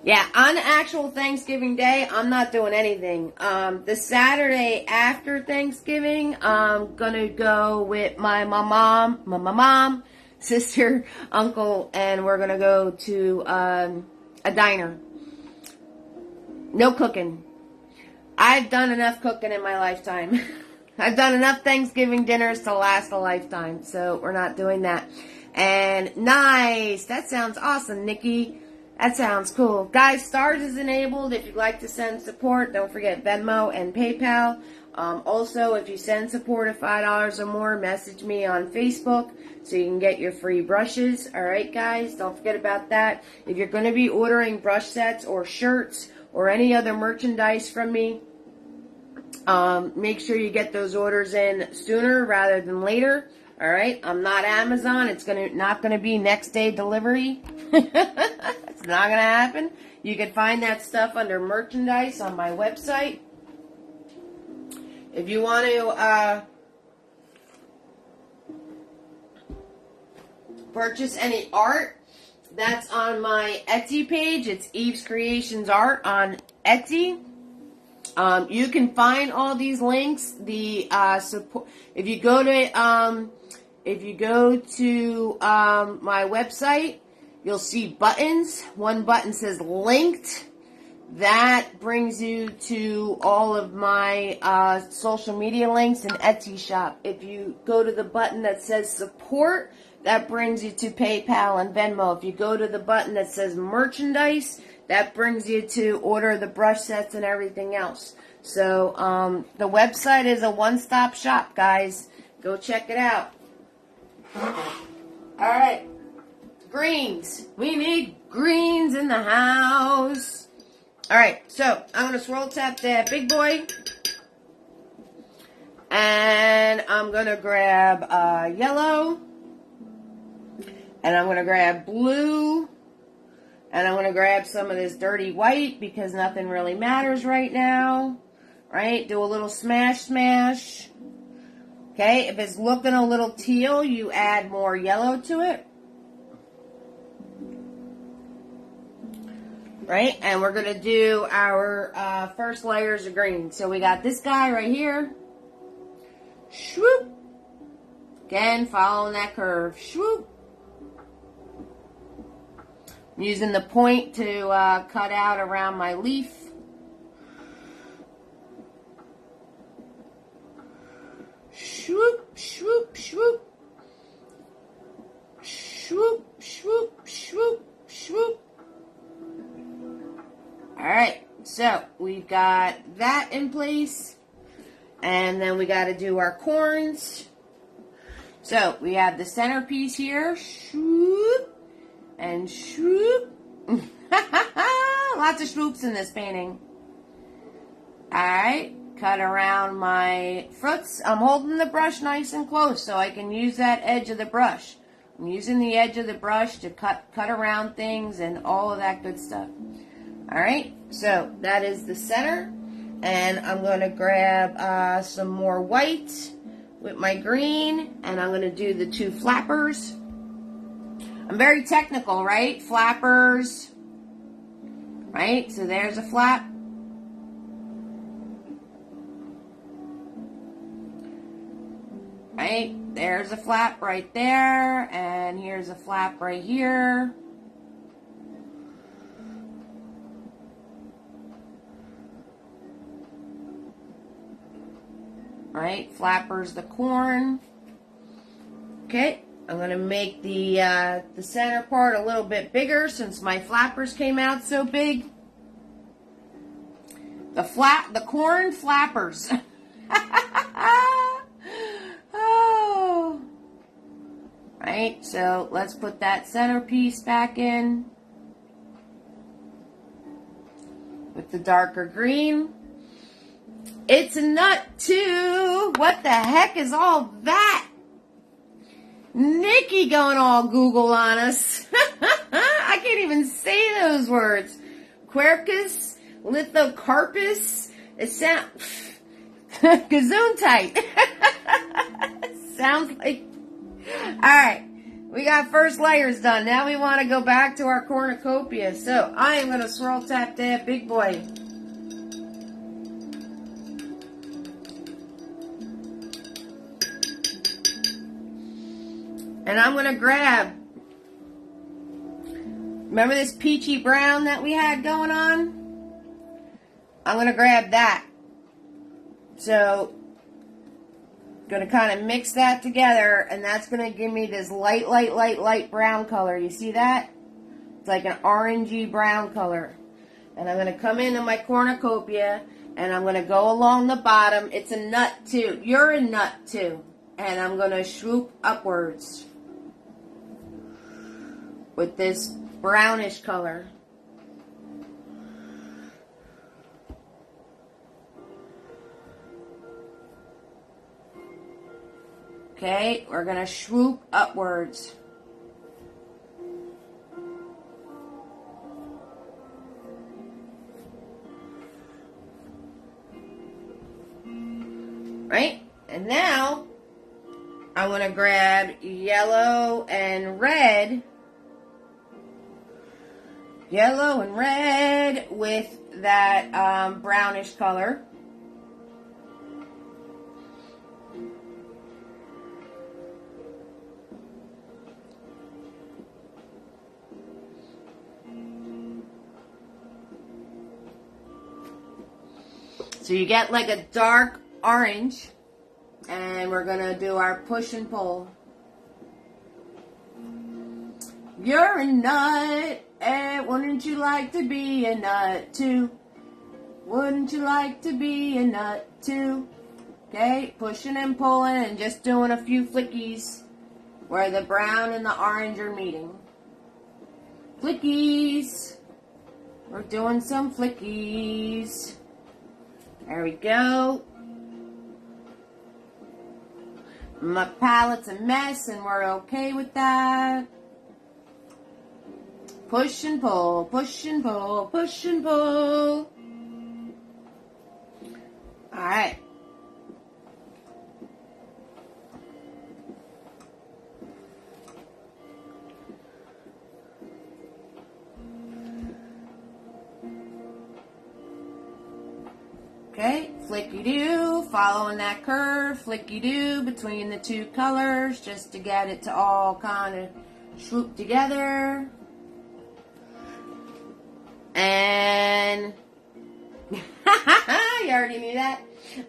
Yeah, on actual Thanksgiving Day, I'm not doing anything. The Saturday after Thanksgiving, I'm gonna go with my mom, sister, uncle, and we're gonna go to a diner. No cooking. I've done enough cooking in my lifetime. I've done enough Thanksgiving dinners to last a lifetime, so we're not doing that. And nice, that sounds awesome, Nikki. That sounds cool. Guys, stars is enabled. If you'd like to send support, don't forget Venmo and PayPal. Also, if you send support of $5 or more, message me on Facebook so you can get your free brushes. All right, guys, don't forget about that. If you're going to be ordering brush sets or shirts or any other merchandise from me, make sure you get those orders in sooner rather than later. All right, I'm not Amazon. It's not gonna be next day delivery. It's not gonna happen. You can find that stuff under merchandise on my website. If you want to purchase any art, that's on my Etsy page. It's Eve's Creations Art on Etsy. You can find all these links. The support. If you go to my website, you'll see buttons. One button says linked. That brings you to all of my social media links and Etsy shop. If you go to the button that says support, that brings you to PayPal and Venmo. If you go to the button that says merchandise, that brings you to order the brush sets and everything else. So the website is a one-stop shop, guys. Go check it out. All right. Greens. We need greens in the house. All right. So I'm going to swirl tap that big boy. And I'm going to grab yellow. And I'm going to grab blue. And I'm going to grab some of this dirty white because nothing really matters right now. Right? Do a little smash, smash. Okay? If it's looking a little teal, you add more yellow to it. Right? And we're going to do our first layers of green. So we got this guy right here. Swoop. Again, following that curve. Swoop. I'm using the point to cut out around my leaf. Swoop, swoop, swoop. Swoop, swoop, swoop, swoop. Alright, so we've got that in place. And then we got to do our corns. So we have the centerpiece here. Swoop. And swoop. Lots of swoops in this painting. Alright, cut around my fruits. I'm holding the brush nice and close so I can use that edge of the brush. I'm using the edge of the brush to cut around things and all of that good stuff. Alright, so that is the center. And I'm going to grab some more white with my green. And I'm going to do the two flappers. I'm very technical, right? Flappers. Right? So there's a flap. Right? There's a flap right there. And here's a flap right here. Right? Flappers the corn. Okay. I'm going to make the center part a little bit bigger since my flappers came out so big. The corn flappers. Oh. Right, so let's put that centerpiece back in with the darker green. It's a nut too. What the heck is all that? Nikki going all Google on us. I can't even say those words. Quercus, lithocarpus. It sounds gesundheit. Sounds like. All right, we got first layers done. Now we want to go back to our cornucopia. So I am going to swirl tap that big boy. And I'm going to grab, remember this peachy brown that we had going on? I'm going to grab that. So, going to kind of mix that together, and that's going to give me this light brown color. You see that? It's like an orangey brown color. And I'm going to come into my cornucopia, and I'm going to go along the bottom. It's a nut too. You're a nut too. And I'm going to swoop upwards with this brownish color. Okay, we're going to swoop upwards. Right? And now I'm going to grab yellow and red. Yellow and red with that brownish color. So you get like a dark orange, and we're going to do our push and pull. You're a nut. Wouldn't you like to be a nut too? Wouldn't you like to be a nut too? Okay, pushing and pulling and just doing a few flickies where the brown and the orange are meeting. Flickies. We're doing some flickies. There we go. My palette's a mess and we're okay with that. Push and pull, push and pull, push and pull. Alright. Okay, flicky-doo, following that curve, flicky-doo between the two colors just to get it to all kind of swoop together. And you already knew that?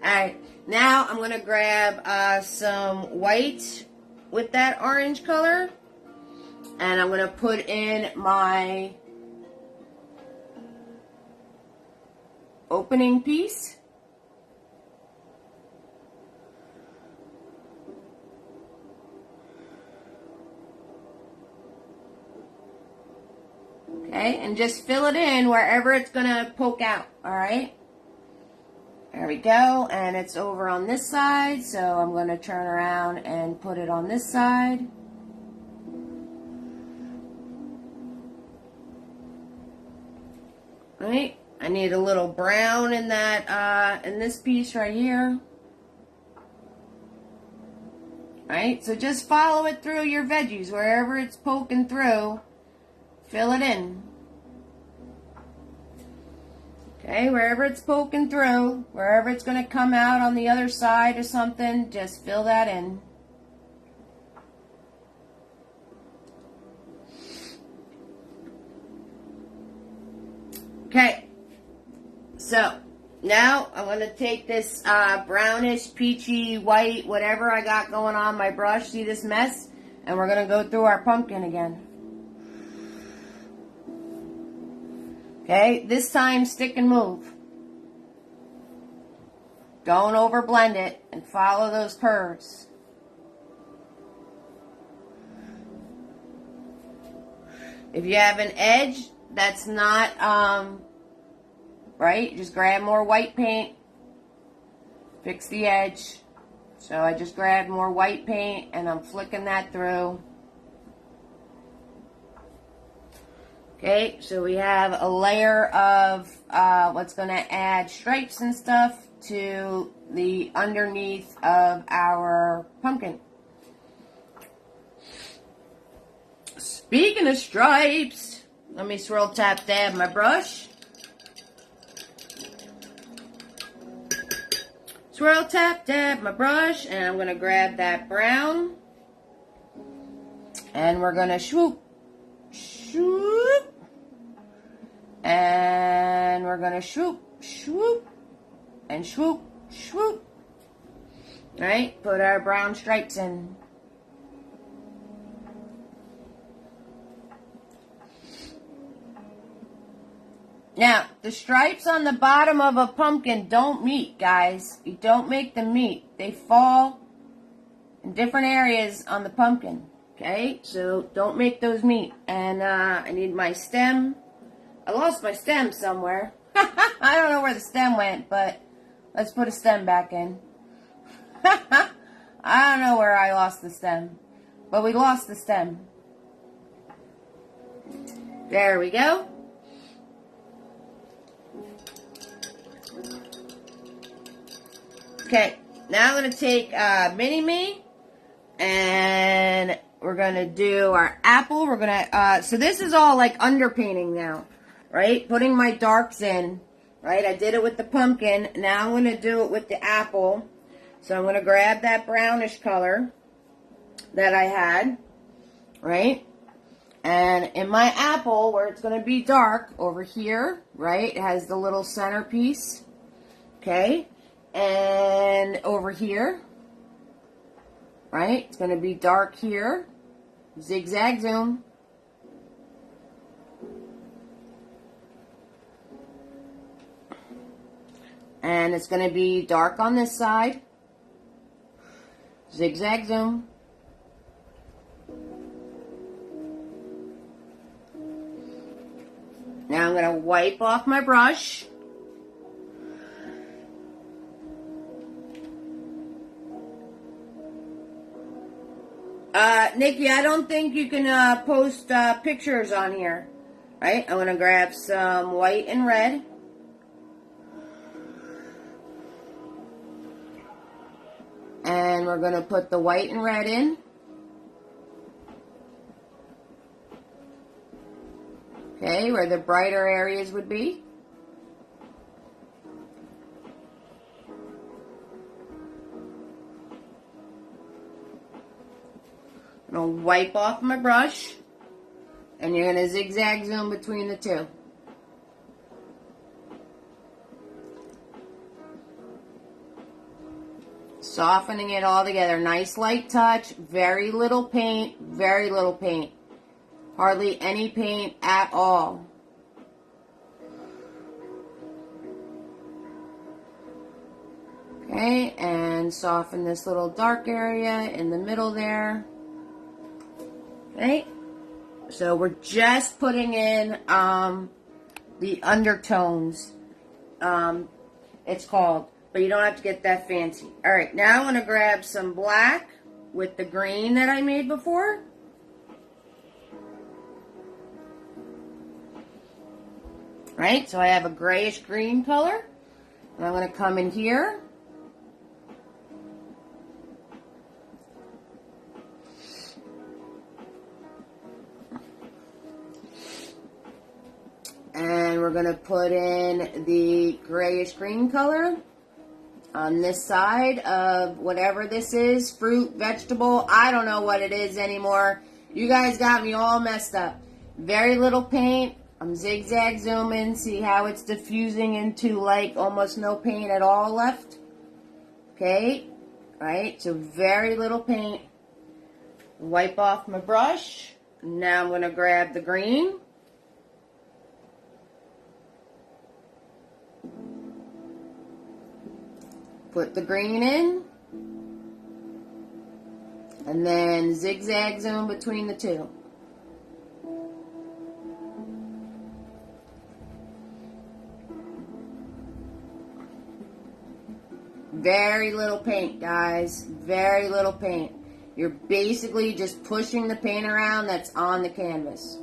Alright, now I'm going to grab some white with that orange color. And I'm going to put in my opening piece. Okay, and just fill it in wherever it's going to poke out, alright? There we go, and it's over on this side, so I'm going to turn around and put it on this side. Alright, I need a little brown in that, in this piece right here. Alright, so just follow it through your veggies, wherever it's poking through. Fill it in. Okay, wherever it's poking through, wherever it's going to come out on the other side or something, just fill that in. Okay, so now I'm going to take this brownish, peachy, white, whatever I got going on my brush, see this mess? And we're going to go through our pumpkin again. Okay, this time stick and move. Don't over blend it and follow those curves. If you have an edge that's not right, just grab more white paint. Fix the edge. So I just grabbed more white paint and I'm flicking that through. Okay, so we have a layer of what's going to add stripes and stuff to the underneath of our pumpkin. Speaking of stripes, let me swirl, tap, dab my brush. Swirl, tap, dab my brush, and I'm going to grab that brown. And we're going to swoop. Swoop. And we're going to swoop, swoop, and swoop, swoop. Alright, put our brown stripes in. Now, the stripes on the bottom of a pumpkin don't meet, guys. You don't make them meet. They fall in different areas on the pumpkin. Okay, so don't make those meet. And I need my stem. I lost my stem somewhere. I don't know where the stem went, but let's put a stem back in. I don't know where I lost the stem, but we lost the stem. There we go. Okay, now I'm going to take Mini-Me, and we're going to do our apple. We're going to, so this is all like underpainting now. Right, putting my darks in, right, I did it with the pumpkin, now I'm going to do it with the apple, so I'm going to grab that brownish color that I had, right, and in my apple, where it's going to be dark, over here, right, it has the little centerpiece, okay, and over here, right, it's going to be dark here, zigzag zoom. And it's going to be dark on this side. Zigzag zoom. Now I'm going to wipe off my brush. Nikki, I don't think you can post pictures on here. Right? I'm going to grab some white and red. And we're going to put the white and red in. Okay, where the brighter areas would be. I'm going to wipe off my brush. And you're going to zigzag zoom between the two. Softening it all together. Nice light touch. Very little paint. Very little paint. Hardly any paint at all. Okay, and soften this little dark area in the middle there. Okay, so we're just putting in the undertones, it's called, but you don't have to get that fancy. All right, now I'm going to grab some black with the green that I made before. Right, so I have a grayish green color, and I'm going to come in here. And we're going to put in the grayish green color on this side of whatever this is, fruit, vegetable, I don't know what it is anymore. You guys got me all messed up. Very little paint. I'm zigzag zooming, see how it's diffusing into like almost no paint at all left. Okay, right, so very little paint. Wipe off my brush. Now I'm going to grab the green. Put the green in. And then zigzag zoom between the two. Very little paint, guys. Very little paint. You're basically just pushing the paint around that's on the canvas.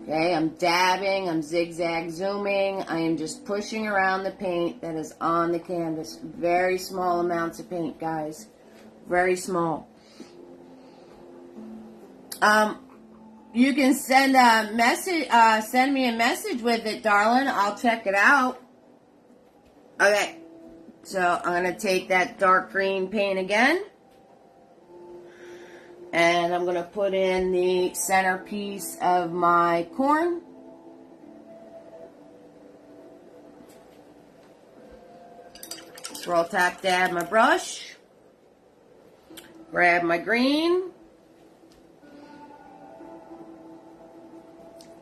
Okay, I'm dabbing, I'm zigzag zooming. I am just pushing around the paint that is on the canvas. Very small amounts of paint, guys. Very small. You can send a message, send me a message with it, darling. I'll check it out. Okay, so I'm going to take that dark green paint again. And I'm going to put in the centerpiece of my corn. Swirl tap dab my brush. Grab my green.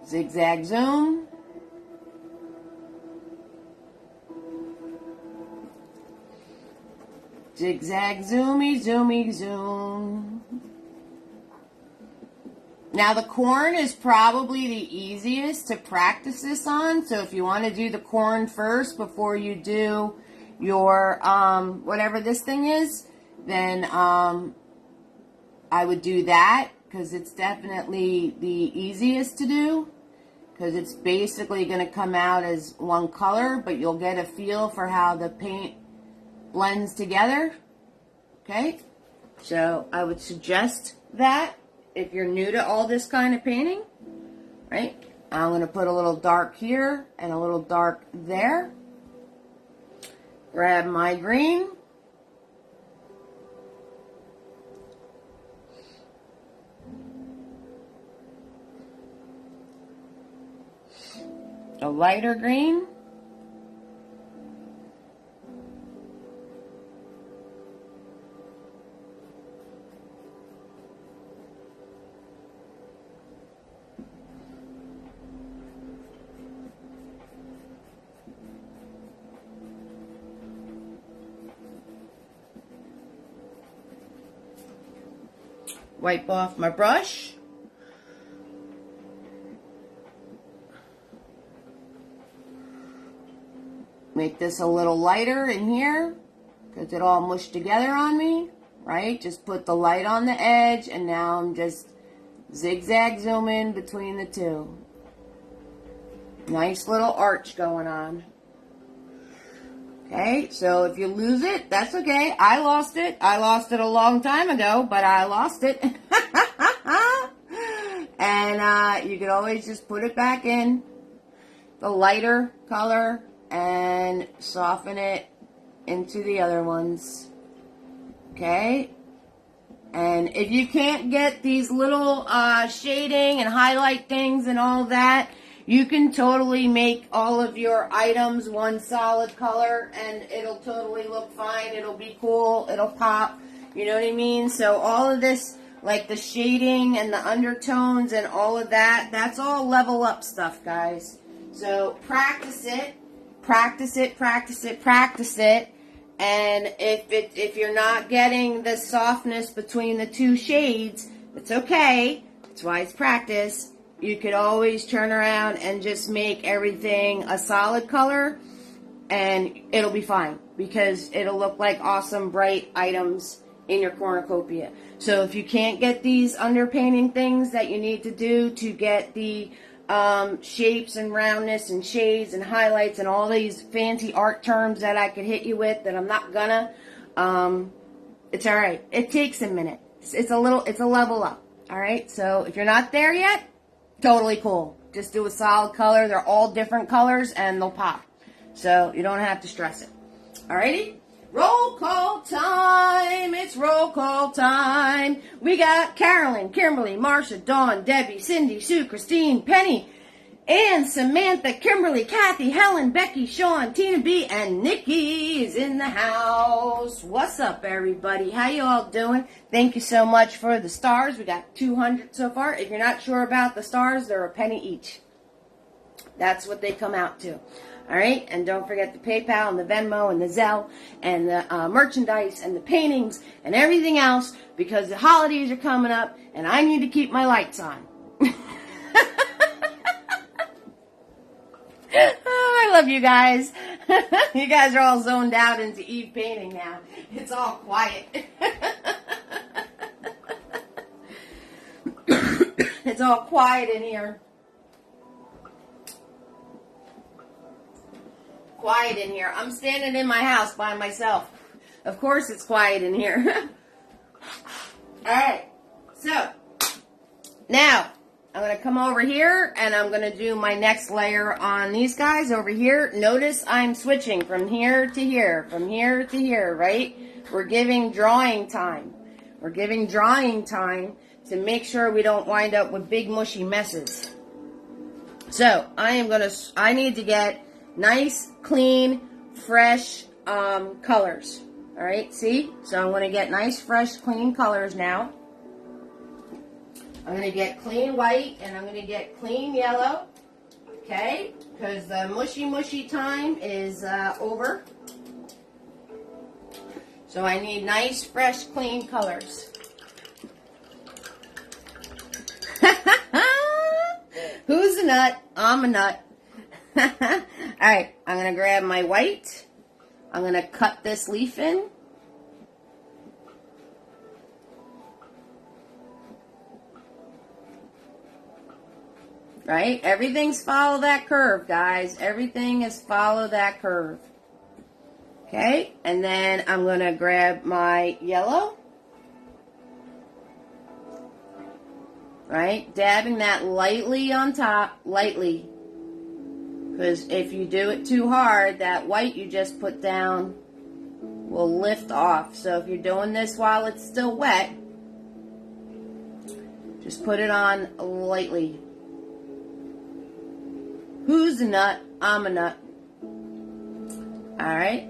Zigzag zoom. Zigzag zoomy, zoomy, zoom. Now the corn is probably the easiest to practice this on. So if you want to do the corn first before you do your whatever this thing is, then I would do that because it's definitely the easiest to do. Because it's basically going to come out as one color, but you'll get a feel for how the paint blends together. Okay? So I would suggest that if you're new to all this kind of painting. Right? I'm going to put a little dark here and a little dark there. Grab my green. A lighter green. wipe off my brush. Make this a little lighter in here because it all mushed together on me, right? Just put the light on the edge, and now I'm just zigzag zooming between the two. Nice little arch going on. Okay, so if you lose it, that's okay. I lost it. I lost it a long time ago, but I lost it. And you could always just put it back in the lighter color and soften it into the other ones. Okay? And if you can't get these little shading and highlight things and all that, you can totally make all of your items one solid color and it'll totally look fine. It'll be cool. It'll pop. You know what I mean? So all of this, like the shading and the undertones and all of that, that's all level up stuff, guys. So practice it. Practice it, practice it, practice it. And if you're not getting the softness between the two shades, it's okay. That's why it's practice. You could always turn around and just make everything a solid color and it'll be fine because it'll look like awesome bright items in your cornucopia. So if you can't get these underpainting things that you need to do to get the shapes and roundness and shades and highlights and all these fancy art terms that I could hit you with that I'm not gonna, it's alright. It takes a minute. It's a level up. Alright, so if you're not there yet, totally cool. Just do a solid color. They're all different colors and they'll pop. So you don't have to stress it. Alrighty? Roll call time. It's roll call time. We got Carolyn, Kimberly, Marsha, Dawn, Debbie, Cindy, Sue, Christine, Penny, Ann, Samantha, Kimberly, Kathy, Helen, Becky, Sean, Tina B, and Nikki is in the house. What's up, everybody? How you all doing? Thank you so much for the stars. We got 200 so far. If you're not sure about the stars, they're a penny each. That's what they come out to. All right, and don't forget the PayPal and the Venmo and the Zelle and the merchandise and the paintings and everything else because the holidays are coming up and I need to keep my lights on. Oh, I love you guys. You guys are all zoned out into Eve painting now. It's all quiet. It's all quiet in here. Quiet in here. I'm standing in my house by myself. Of course it's quiet in here. Alright. So, now, I'm going to come over here and I'm going to do my next layer on these guys over here. Notice I'm switching from here to here, from here to here, right? We're giving drawing time. We're giving drawing time to make sure we don't wind up with big mushy messes. So, I need to get nice, clean, fresh colors. Alright, see? So I'm going to get nice, fresh, clean colors now. I'm going to get clean white and I'm going to get clean yellow. Okay? Because the mushy time is over. So I need nice, fresh, clean colors. Who's a nut? I'm a nut. Alright, I'm going to grab my white. I'm going to cut this leaf in. Right? Everything's follow that curve, guys. Everything is follow that curve. Okay? And then I'm going to grab my yellow. Right? Dabbing that lightly on top. Lightly. Because if you do it too hard, that white you just put down will lift off. So if you're doing this while it's still wet, just put it on lightly. Who's a nut? I'm a nut. Alright.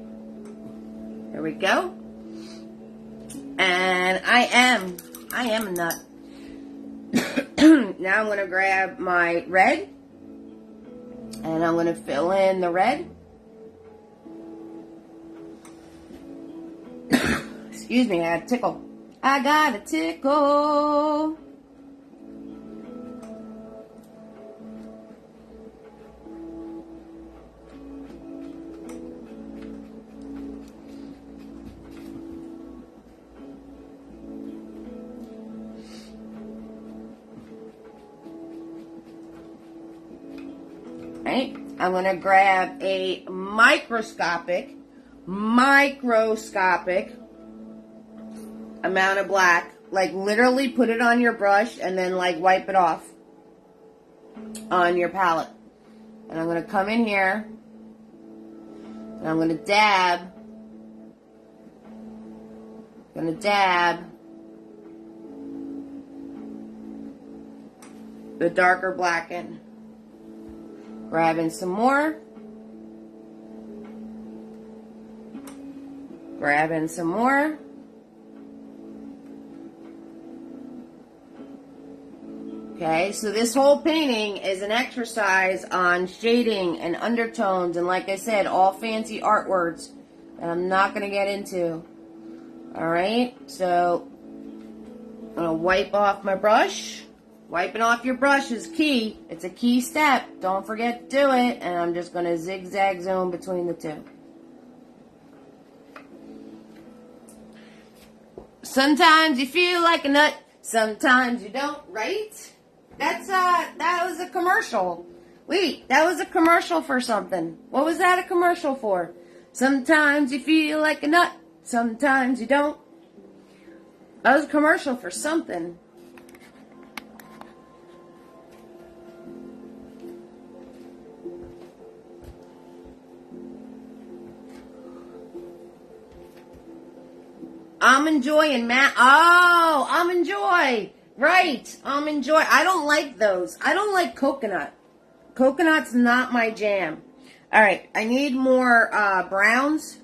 Here we go. And I am a nut. Now I'm going to grab my red. And I'm going to fill in the red. Excuse me, I had a tickle. I got a tickle. Right? I'm going to grab a microscopic amount of black. Like literally put it on your brush and then like wipe it off on your palette. And I'm going to come in here and I'm going to dab. The darker black in. Grabbing some more. Grabbing some more. Okay, so this whole painting is an exercise on shading and undertones and, like I said, all fancy art words that I'm not going to get into. Alright, so I'm going to wipe off my brush. Wiping off your brush is key. It's a key step. Don't forget to do it. And I'm just going to zigzag zone between the two. Sometimes you feel like a nut. Sometimes you don't, right? That was a commercial. Wait, that was a commercial for something. What was that a commercial for? Sometimes you feel like a nut. Sometimes you don't. That was a commercial for something. Almond Joy and Matt. Oh, Almond Joy. Right. Almond Joy. I don't like those. I don't like coconut. Coconut's not my jam. All right. I need more browns.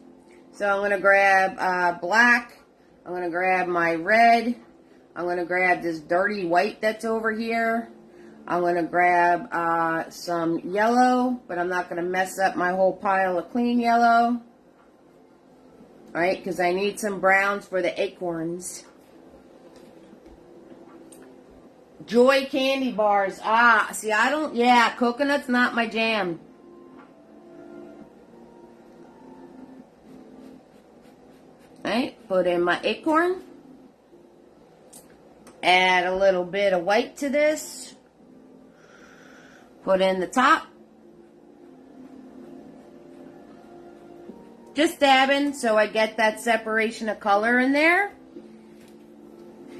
So I'm going to grab black. I'm going to grab my red. I'm going to grab this dirty white that's over here. I'm going to grab some yellow, but I'm not going to mess up my whole pile of clean yellow. All right, because I need some browns for the acorns. Joy candy bars. Ah, see, I don't, yeah, coconut's not my jam. All right, put in my acorn. Add a little bit of white to this. Put in the top. Just dabbing so I get that separation of color in there.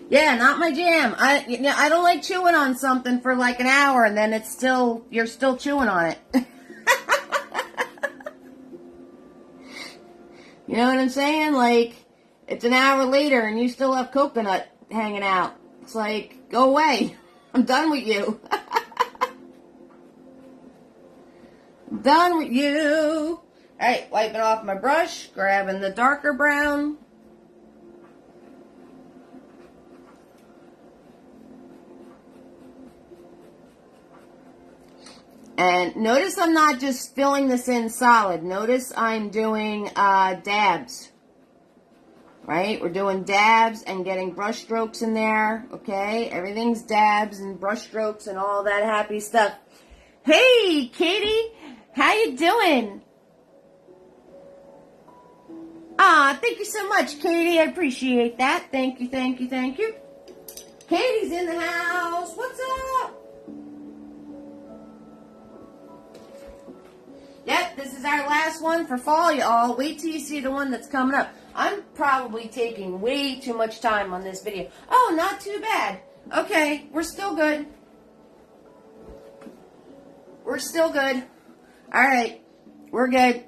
Yeah, not my jam. I don't like chewing on something for like an hour and then you're still chewing on it. You know what I'm saying? Like, it's an hour later and you still have coconut hanging out. It's like, go away. I'm done with you. I'm done with you. Alright, wiping off my brush, grabbing the darker brown. And notice I'm not just filling this in solid. Notice I'm doing dabs. Right? We're doing dabs and getting brush strokes in there. Okay? Everything's dabs and brush strokes and all that happy stuff. Hey, Katie! How you doing? Ah, thank you so much, Katie. I appreciate that. Thank you, thank you, thank you. Katie's in the house. What's up? Yep, this is our last one for fall, y'all. Wait till you see the one that's coming up. I'm probably taking way too much time on this video. Oh, not too bad. Okay, we're still good. We're still good. All right, we're good.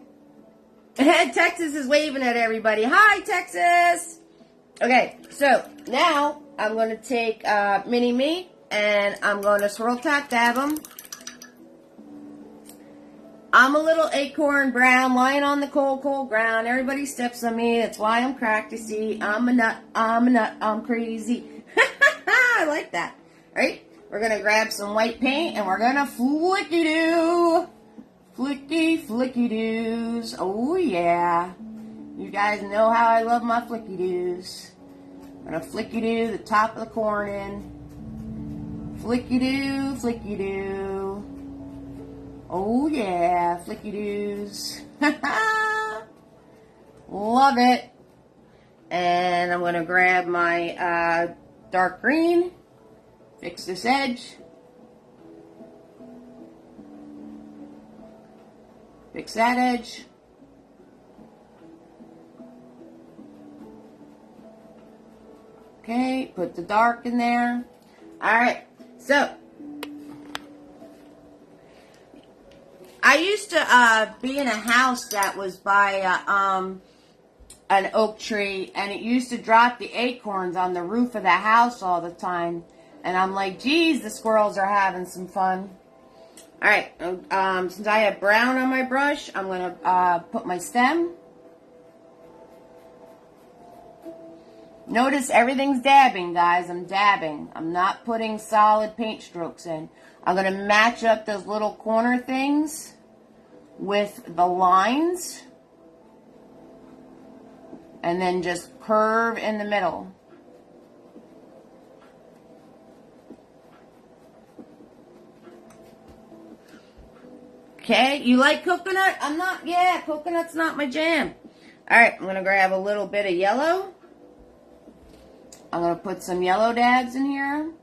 Texas is waving at everybody. Hi, Texas. Okay, so now I'm going to take Mini Me and I'm going to swirl tap dab them. I'm a little acorn brown lying on the cold, cold ground. Everybody steps on me. That's why I'm cracked, you see. I'm a nut, I'm crazy. I like that. All right, we're going to grab some white paint and we're going to flicky-doo. Flicky, flicky-doos. Oh, yeah. You guys know how I love my flicky-doos. I'm going to flicky-do the top of the corn in. Flicky-do, flicky-do. Oh yeah, flicky-doos. Love it. And I'm going to grab my dark green. Fix this edge. Fix that edge. Okay, put the dark in there. Alright, so I used to be in a house that was by an oak tree, and it used to drop the acorns on the roof of the house all the time. And I'm like, geez, the squirrels are having some fun. Alright, since I have brown on my brush, I'm going to put my stem. Notice everything's dabbing, guys. I'm dabbing. I'm not putting solid paint strokes in. I'm going to match up those little corner things with the lines. And then just curve in the middle. Okay, you like coconut? I'm not, yeah, coconut's not my jam. Alright, I'm going to grab a little bit of yellow. I'm going to put some yellow dabs in here.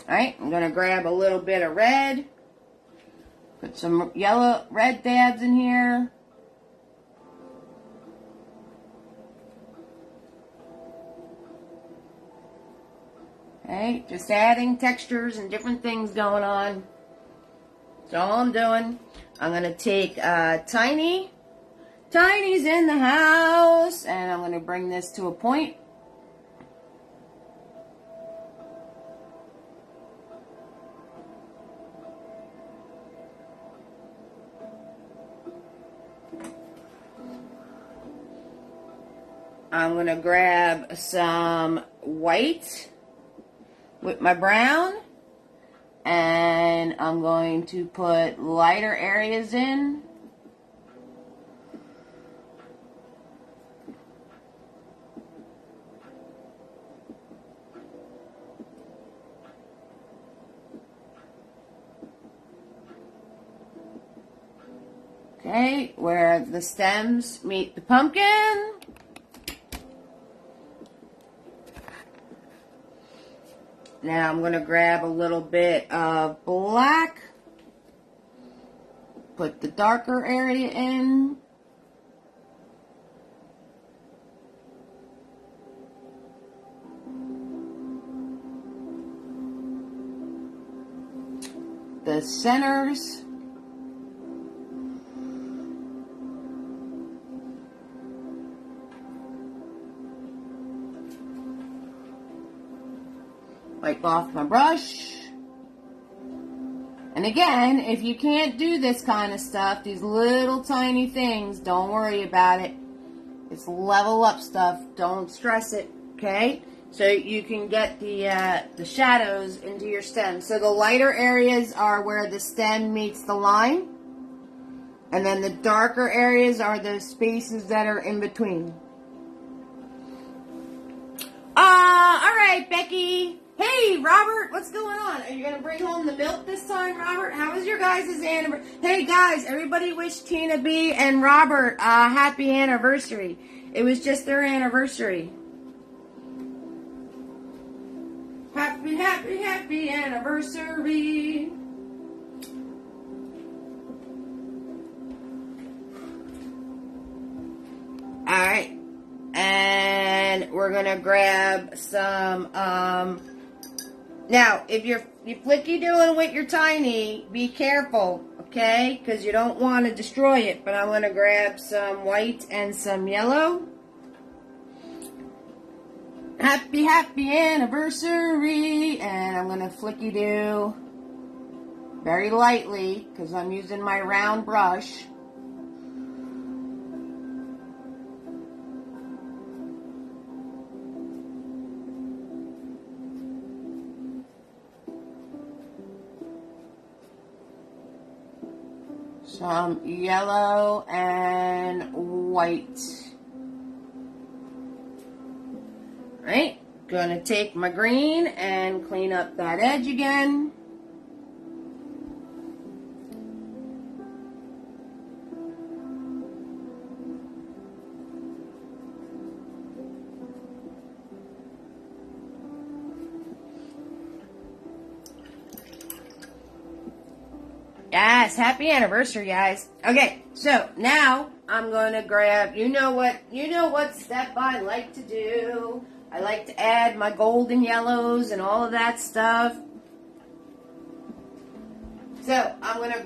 Alright, I'm going to grab a little bit of red. Put some red dabs in here. Okay, just adding textures and different things going on. That's all I'm doing. I'm going to take Tiny's in the house, and I'm going to bring this to a point. I'm going to grab some white with my brown, and I'm going to put lighter areas in. Okay, where the stems meet the pumpkin. Now I'm going to grab a little bit of black, put the darker area in. The centers. Wipe off my brush. And again, if you can't do this kind of stuff, these little tiny things, don't worry about it. It's level up stuff. Don't stress it, okay? So you can get the shadows into your stem. So the lighter areas are where the stem meets the line. And then the darker areas are the spaces that are in between. All right, Becky. Hey, Robert, what's going on? Are you going to bring home the milk this time, Robert? How was your guys' anniversary? Hey, guys, everybody wish Tina B and Robert a happy anniversary. It was just their anniversary. Happy, happy, happy anniversary. All right. And we're going to grab some... Now, if you're flicky doing with your tiny, be careful, okay? Because you don't want to destroy it. But I'm going to grab some white and some yellow. Happy, happy anniversary. And I'm going to flicky do very lightly because I'm using my round brush. some yellow and white. Right, gonna take my green and clean up that edge again. Yes, happy anniversary, guys. Okay, so now I'm going to grab, you know what step I like to do. I like to add my golden yellows and all of that stuff. So I'm going to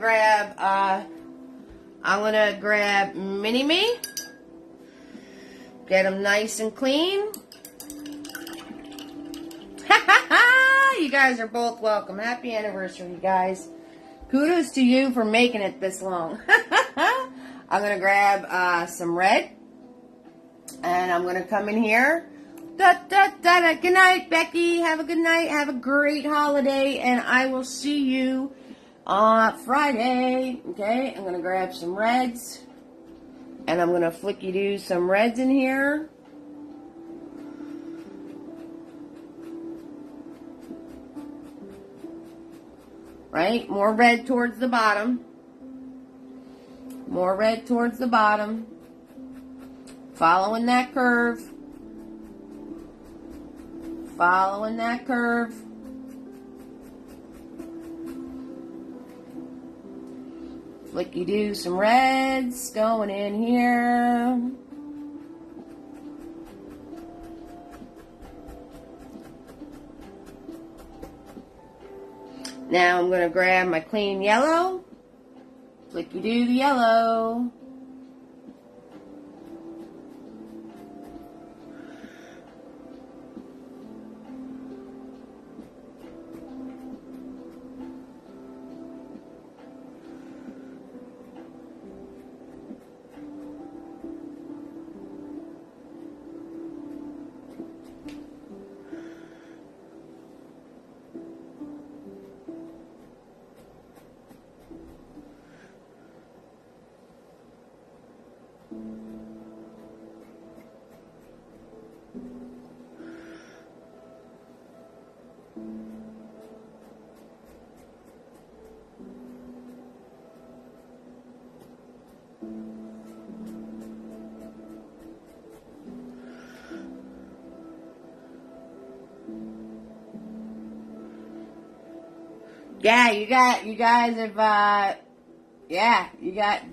grab Mini-Me. Get them nice and clean. You guys are both welcome. Happy anniversary, you guys. Kudos to you for making it this long. I'm going to grab some red. And I'm going to come in here. Good night, Becky. Have a good night. Have a great holiday. And I will see you Friday. Okay, I'm going to grab some reds. And I'm going to flicky-do some reds in here. Right? More red towards the bottom. More red towards the bottom. Following that curve. Following that curve. Flicky-do some reds going in here. Now I'm going to grab my clean yellow, flicky-do the yellow. Yeah, you guys have,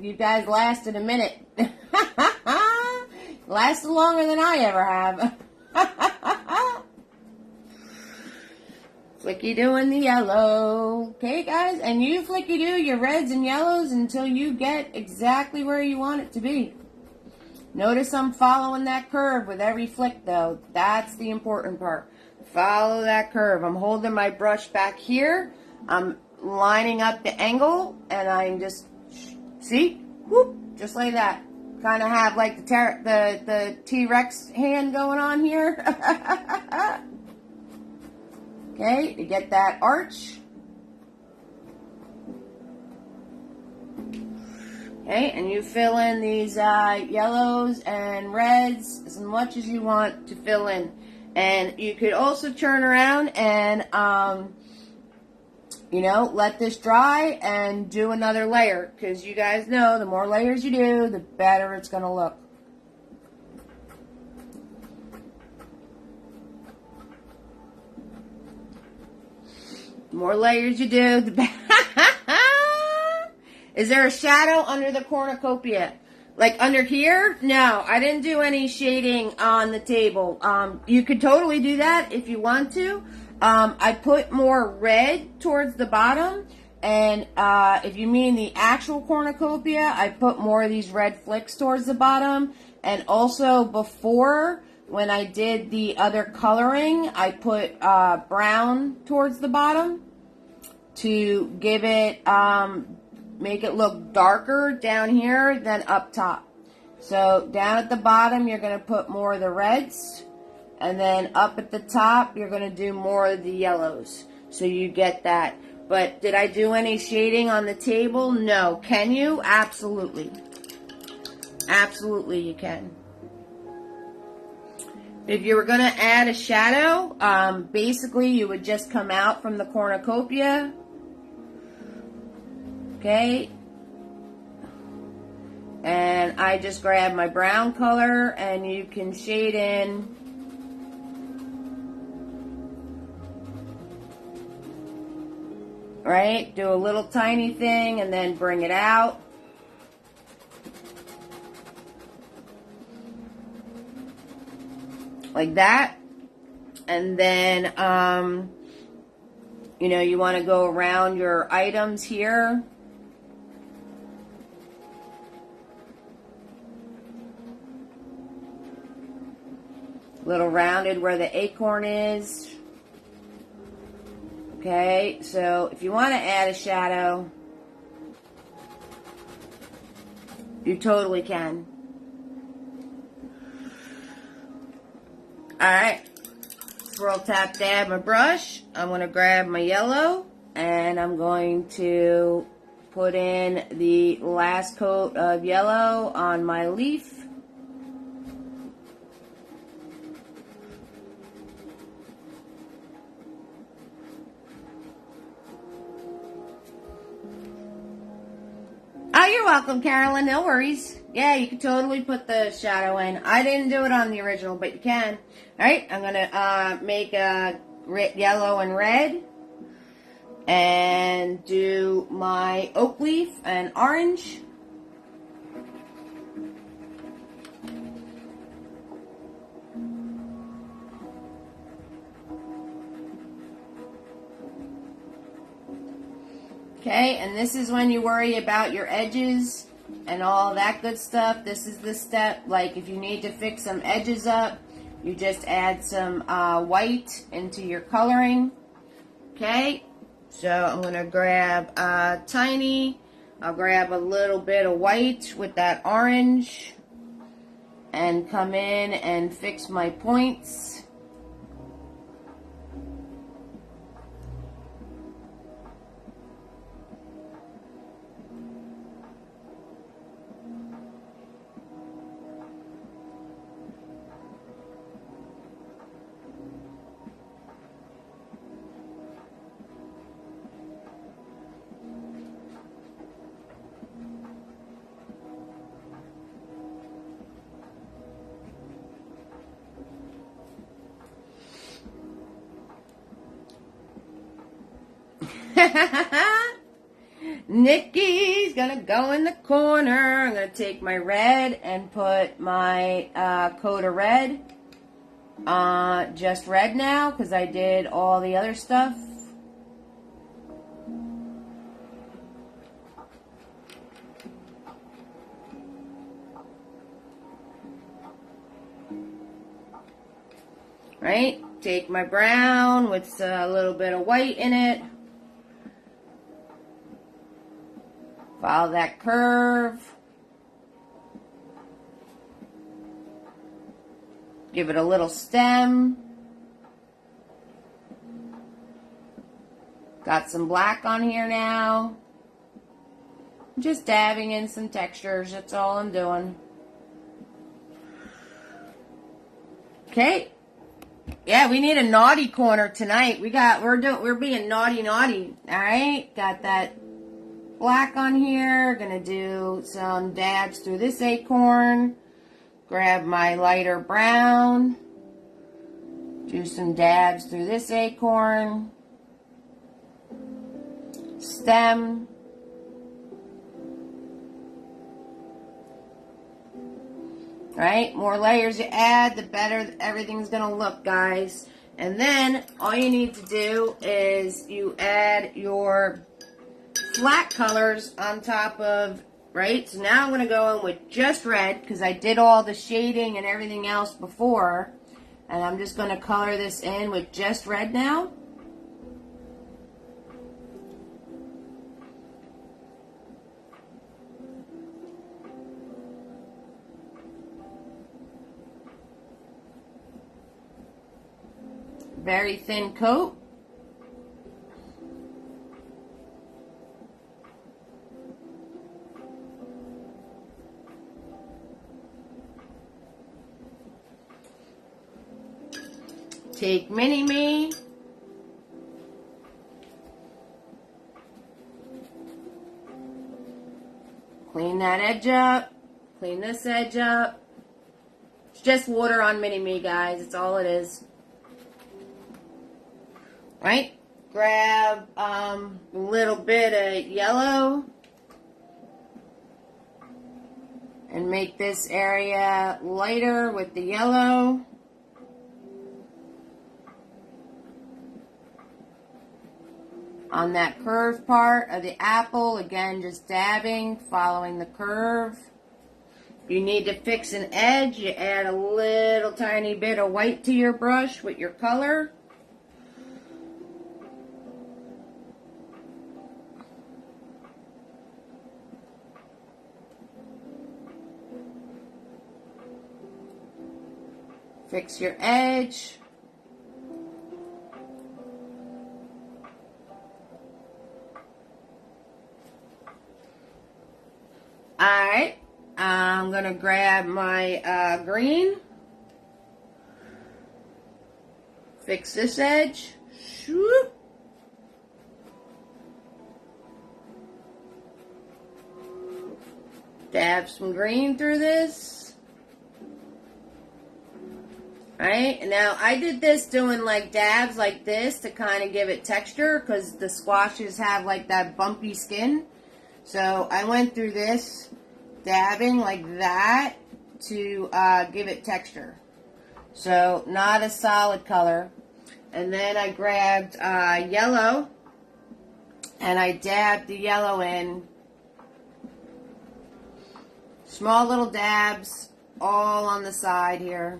you guys lasted a minute. Lasted longer than I ever have. Flicky doing the yellow. Okay, guys, and you flicky do your reds and yellows until you get exactly where you want it to be. Notice I'm following that curve with every flick, though. That's the important part. Follow that curve. I'm holding my brush back here. I'm lining up the angle, and I'm just, see? Whoop, just like that. Kind of have like the T-Rex hand going on here. Okay, to get that arch. Okay, and you fill in these yellows and reds as much as you want to fill in. And you could also turn around and, let this dry and do another layer. Because you guys know the more layers you do, the better it's going to look. The more layers you do, the better. Is there a shadow under the cornucopia? Like under here? No, I didn't do any shading on the table. You could totally do that if you want to. I put more red towards the bottom. And if you mean the actual cornucopia, I put more of these red flicks towards the bottom. And also before, when I did the other coloring, I put brown towards the bottom to give it, make it look darker down here than up top. So down at the bottom, you're going to put more of the reds. And then up at the top, you're going to do more of the yellows. So you get that But did I do any shading on the table? No. Can you? Absolutely. Absolutely you can. If you were going to add a shadow, basically you would just come out from the Cornucopia. Okay. And I just grab my brown color and you can shade in right? Do a little tiny thing and then bring it out. Like that. And then, you know, you want to go around your items here. A little rounded where the acorn is. Okay, so if you want to add a shadow, you totally can. Alright, swirl tap dab my brush. I'm going to grab my yellow and I'm going to put in the last coat of yellow on my leaf. Oh, you're welcome, Carolyn. No worries. Yeah, you can totally put the shadow in. I didn't do it on the original, but you can. All right, I'm going to make a yellow and red. And do my oak leaf and orange. Okay, and this is when you worry about your edges and all that good stuff. This is the step, like if you need to fix some edges up, you just add some white into your coloring. Okay, so I'm going to grab tiny, I'll grab a little bit of white with that orange and come in and fix my points. Nikki's gonna go in the corner. I'm gonna take my red and put my coat of red. Just red now because I did all the other stuff. Right? Take my brown with a little bit of white in it. Follow that curve. Give it a little stem. Got some black on here now. Just dabbing in some textures, that's all I'm doing. Okay. Yeah, we need a naughty corner tonight. We're being naughty. All right? Got that black on here. Gonna do some dabs through this acorn. Grab my lighter brown. Do some dabs through this acorn. Stem. Right? More layers you add, the better everything's gonna look, guys. And then all you need to do is you add your flat colors on top of, right? So now I'm going to go in with just red because I did all the shading and everything else before. And I'm just going to color this in with just red now. Very thin coat. Take Mini-Me. Clean that edge up. Clean this edge up. It's just water on Mini-Me, guys. It's all it is. Right? Grab a little bit of yellow. And make this area lighter with the yellow. On that curved part of the apple, again, just dabbing, following the curve. If you need to fix an edge, you add a little tiny bit of white to your brush with your color. Fix your edge. Alright, I'm going to grab my green. Fix this edge. Shoop. Dab some green through this. Alright, now I did this doing like dabs like this to kind of give it texture because the squashes have like that bumpy skin. So I went through this dabbing like that to give it texture. So not a solid color. And then I grabbed yellow and I dabbed the yellow in. Small little dabs all on the side here.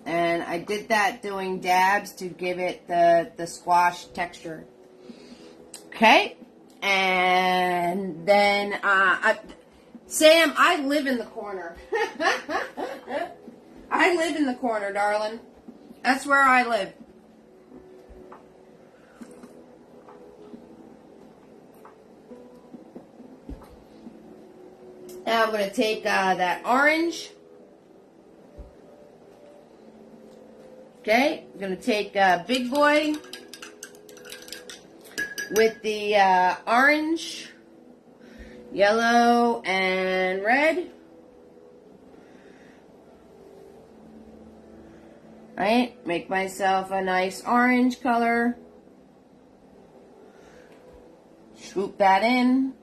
And I did that doing dabs to give it the squash texture. Okay. And then, Sam, I live in the corner. I live in the corner, darling. That's where I live. Now I'm going to take that orange. Okay, I'm going to take Big Boy with the orange, yellow, and red. Right, make myself a nice orange color. Swoop that in.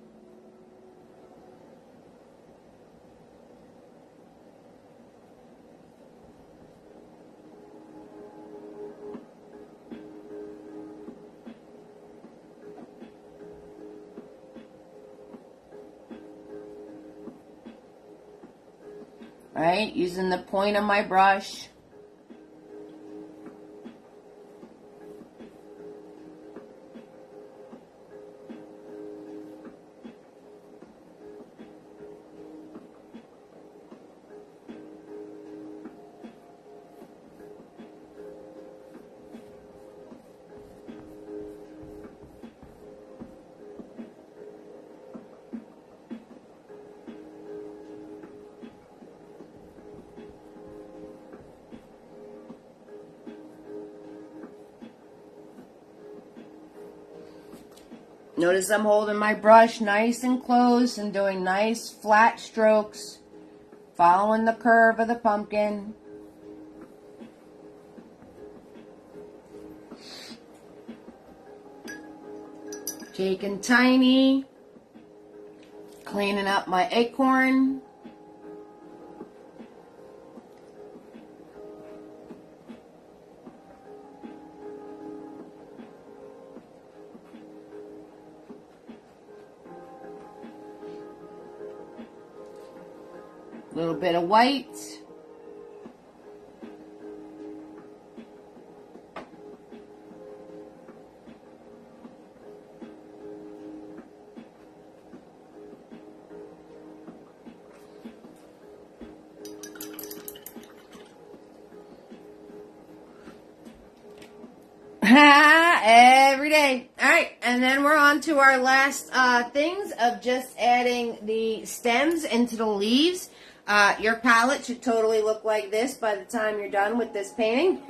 Right, using the point of my brush. Notice I'm holding my brush nice and close and doing nice flat strokes, following the curve of the pumpkin. Taking Tiny, cleaning up my acorn. A little bit of white. Every day. All right, and then we're on to our last things of just adding the stems into the leaves. Your palette should totally look like this by the time you're done with this painting.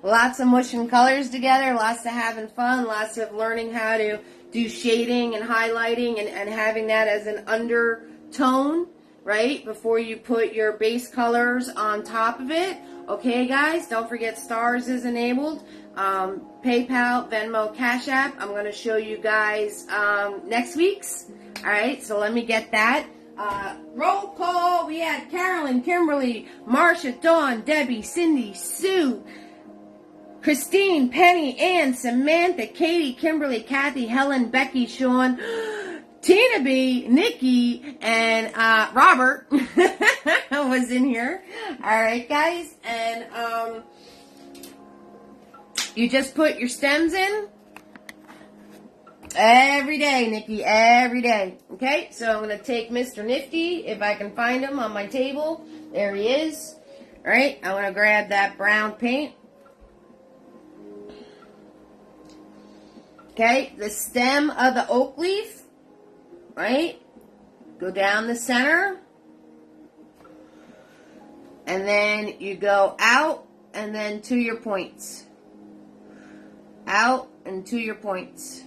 Lots of mushing colors together, lots of having fun, lots of learning how to do shading and highlighting and having that as an undertone, right, before you put your base colors on top of it. Okay, guys, don't forget stars is enabled. PayPal, Venmo, Cash App. I'm going to show you guys next week's. All right, so let me get that. Roll call. We had Carolyn, Kimberly, Marsha, Dawn, Debbie, Cindy, Sue, Christine, Penny, Ann, Samantha, Katie, Kimberly, Kathy, Helen, Becky, Sean, Tina B, Nikki, and Robert was in here. All right, guys, and you just put your stems in every day, Nikki, every day. Okay, so I'm going to take Mr. Nifty, if I can find him on my table. There he is. All right, I'm going to grab that brown paint. Okay, the stem of the oak leaf, right? Go down the center. And then you go out and then to your points. Out and to your points.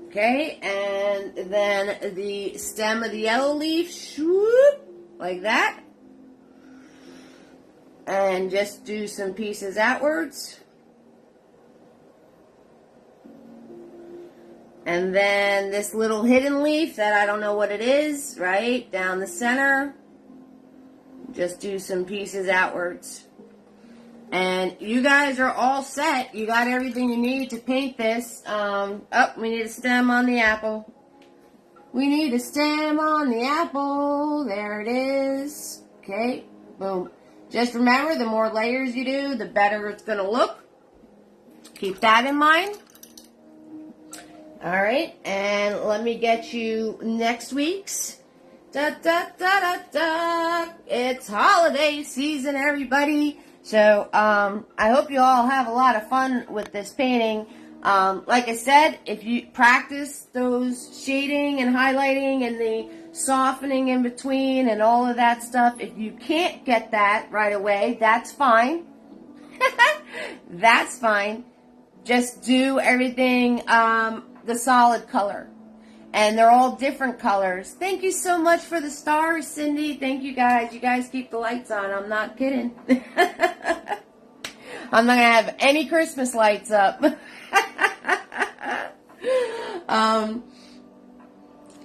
Okay, and then the stem of the yellow leaf, swoop, like that. And just do some pieces outwards. And then this little hidden leaf that I don't know what it is, right, down the center. Just do some pieces outwards. And you guys are all set. You got everything you need to paint this. Oh, we need a stem on the apple. We need a stem on the apple. There it is. Okay, boom. Just remember, the more layers you do, the better it's going to look. Keep that in mind. All right, and let me get you next week's. Da, da, da, da, da. It's holiday season, everybody. So, I hope you all have a lot of fun with this painting. Like I said, if you practice those shading and highlighting and the softening in between and all of that stuff, if you can't get that right away, that's fine. That's fine. Just do everything the solid color. And they're all different colors. Thank you so much for the stars, Cindy. Thank you guys. You guys keep the lights on. I'm not kidding. I'm not going to have any Christmas lights up.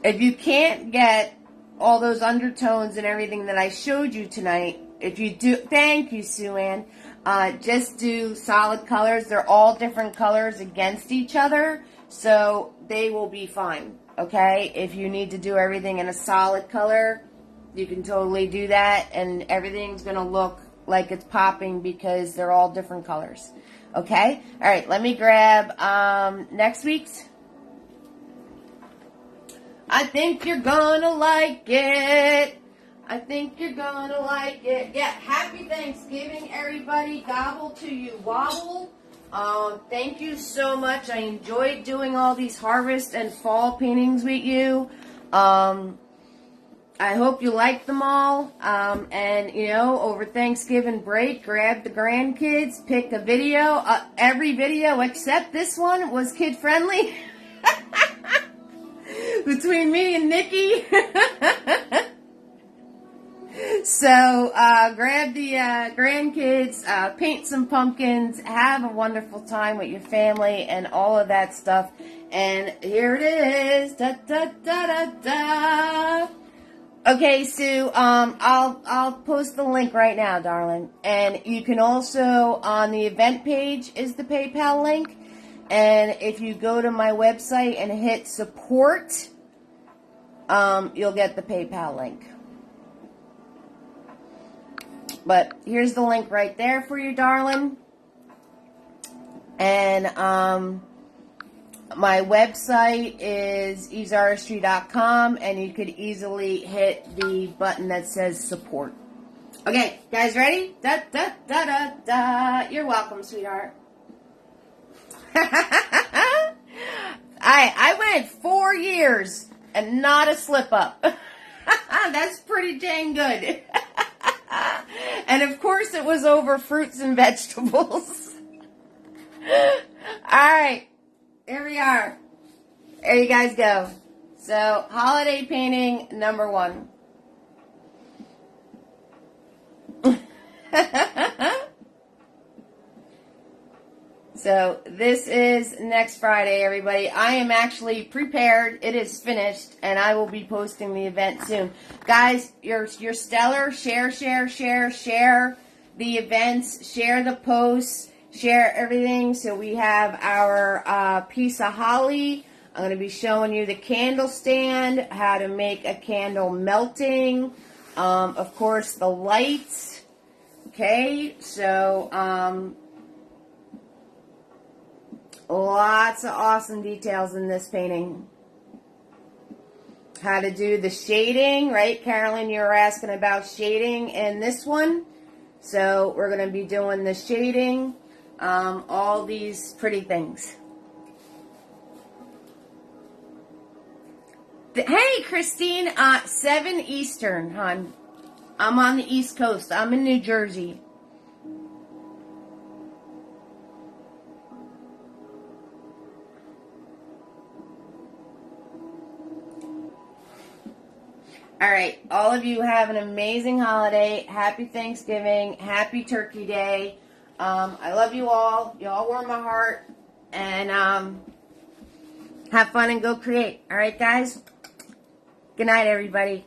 If you can't get all those undertones and everything that I showed you tonight, if you do, thank you, Sue Ann. Just do solid colors. They're all different colors against each other, so they will be fine. Okay, if you need to do everything in a solid color, you can totally do that, and everything's going to look like it's popping because they're all different colors. Okay? All right, let me grab next week's. I think you're going to like it. I think you're going to like it. Yeah, happy Thanksgiving, everybody. Gobble to you wobble. Thank you so much. I enjoyed doing all these harvest and fall paintings with you. I hope you like them all. And, you know, over Thanksgiving break, grab the grandkids, pick a video. Every video except this one was kid-friendly. Between me and Nikki. So, grab the grandkids, paint some pumpkins, have a wonderful time with your family and all of that stuff. And here it is. Da, da, da, da, da. Okay, Sue, I'll post the link right now, darling. And you can also, on the event page is the PayPal link. And if you go to my website and hit support, you'll get the PayPal link. But here's the link right there for you, darling. And My website is easeartistry.com, and you could easily hit the button that says support. Okay, guys, ready? Da da da da da. You're welcome, sweetheart. I went 4 years and not a slip up. That's pretty dang good. And of course, it was over fruits and vegetables. All right. Here we are. There you guys go. So, holiday painting number 1. So, this is next Friday, everybody. I am actually prepared. It is finished, and I will be posting the event soon. Guys, you're stellar. Share the events. Share the posts. Share everything. So we have our piece of holly. I'm going to be showing you the candle stand, how to make a candle melting, of course the lights. Okay, so lots of awesome details in this painting. How to do the shading, right? Carolyn, you were asking about shading in this one. So we're going to be doing the shading. All these pretty things. Hey, Christine, 7 Eastern, hon. I'm on the East Coast. I'm in New Jersey. All right, all of you have an amazing holiday. Happy Thanksgiving. Happy Turkey Day. I love you all. You all warm my heart. And have fun and go create. All right, guys? Good night, everybody.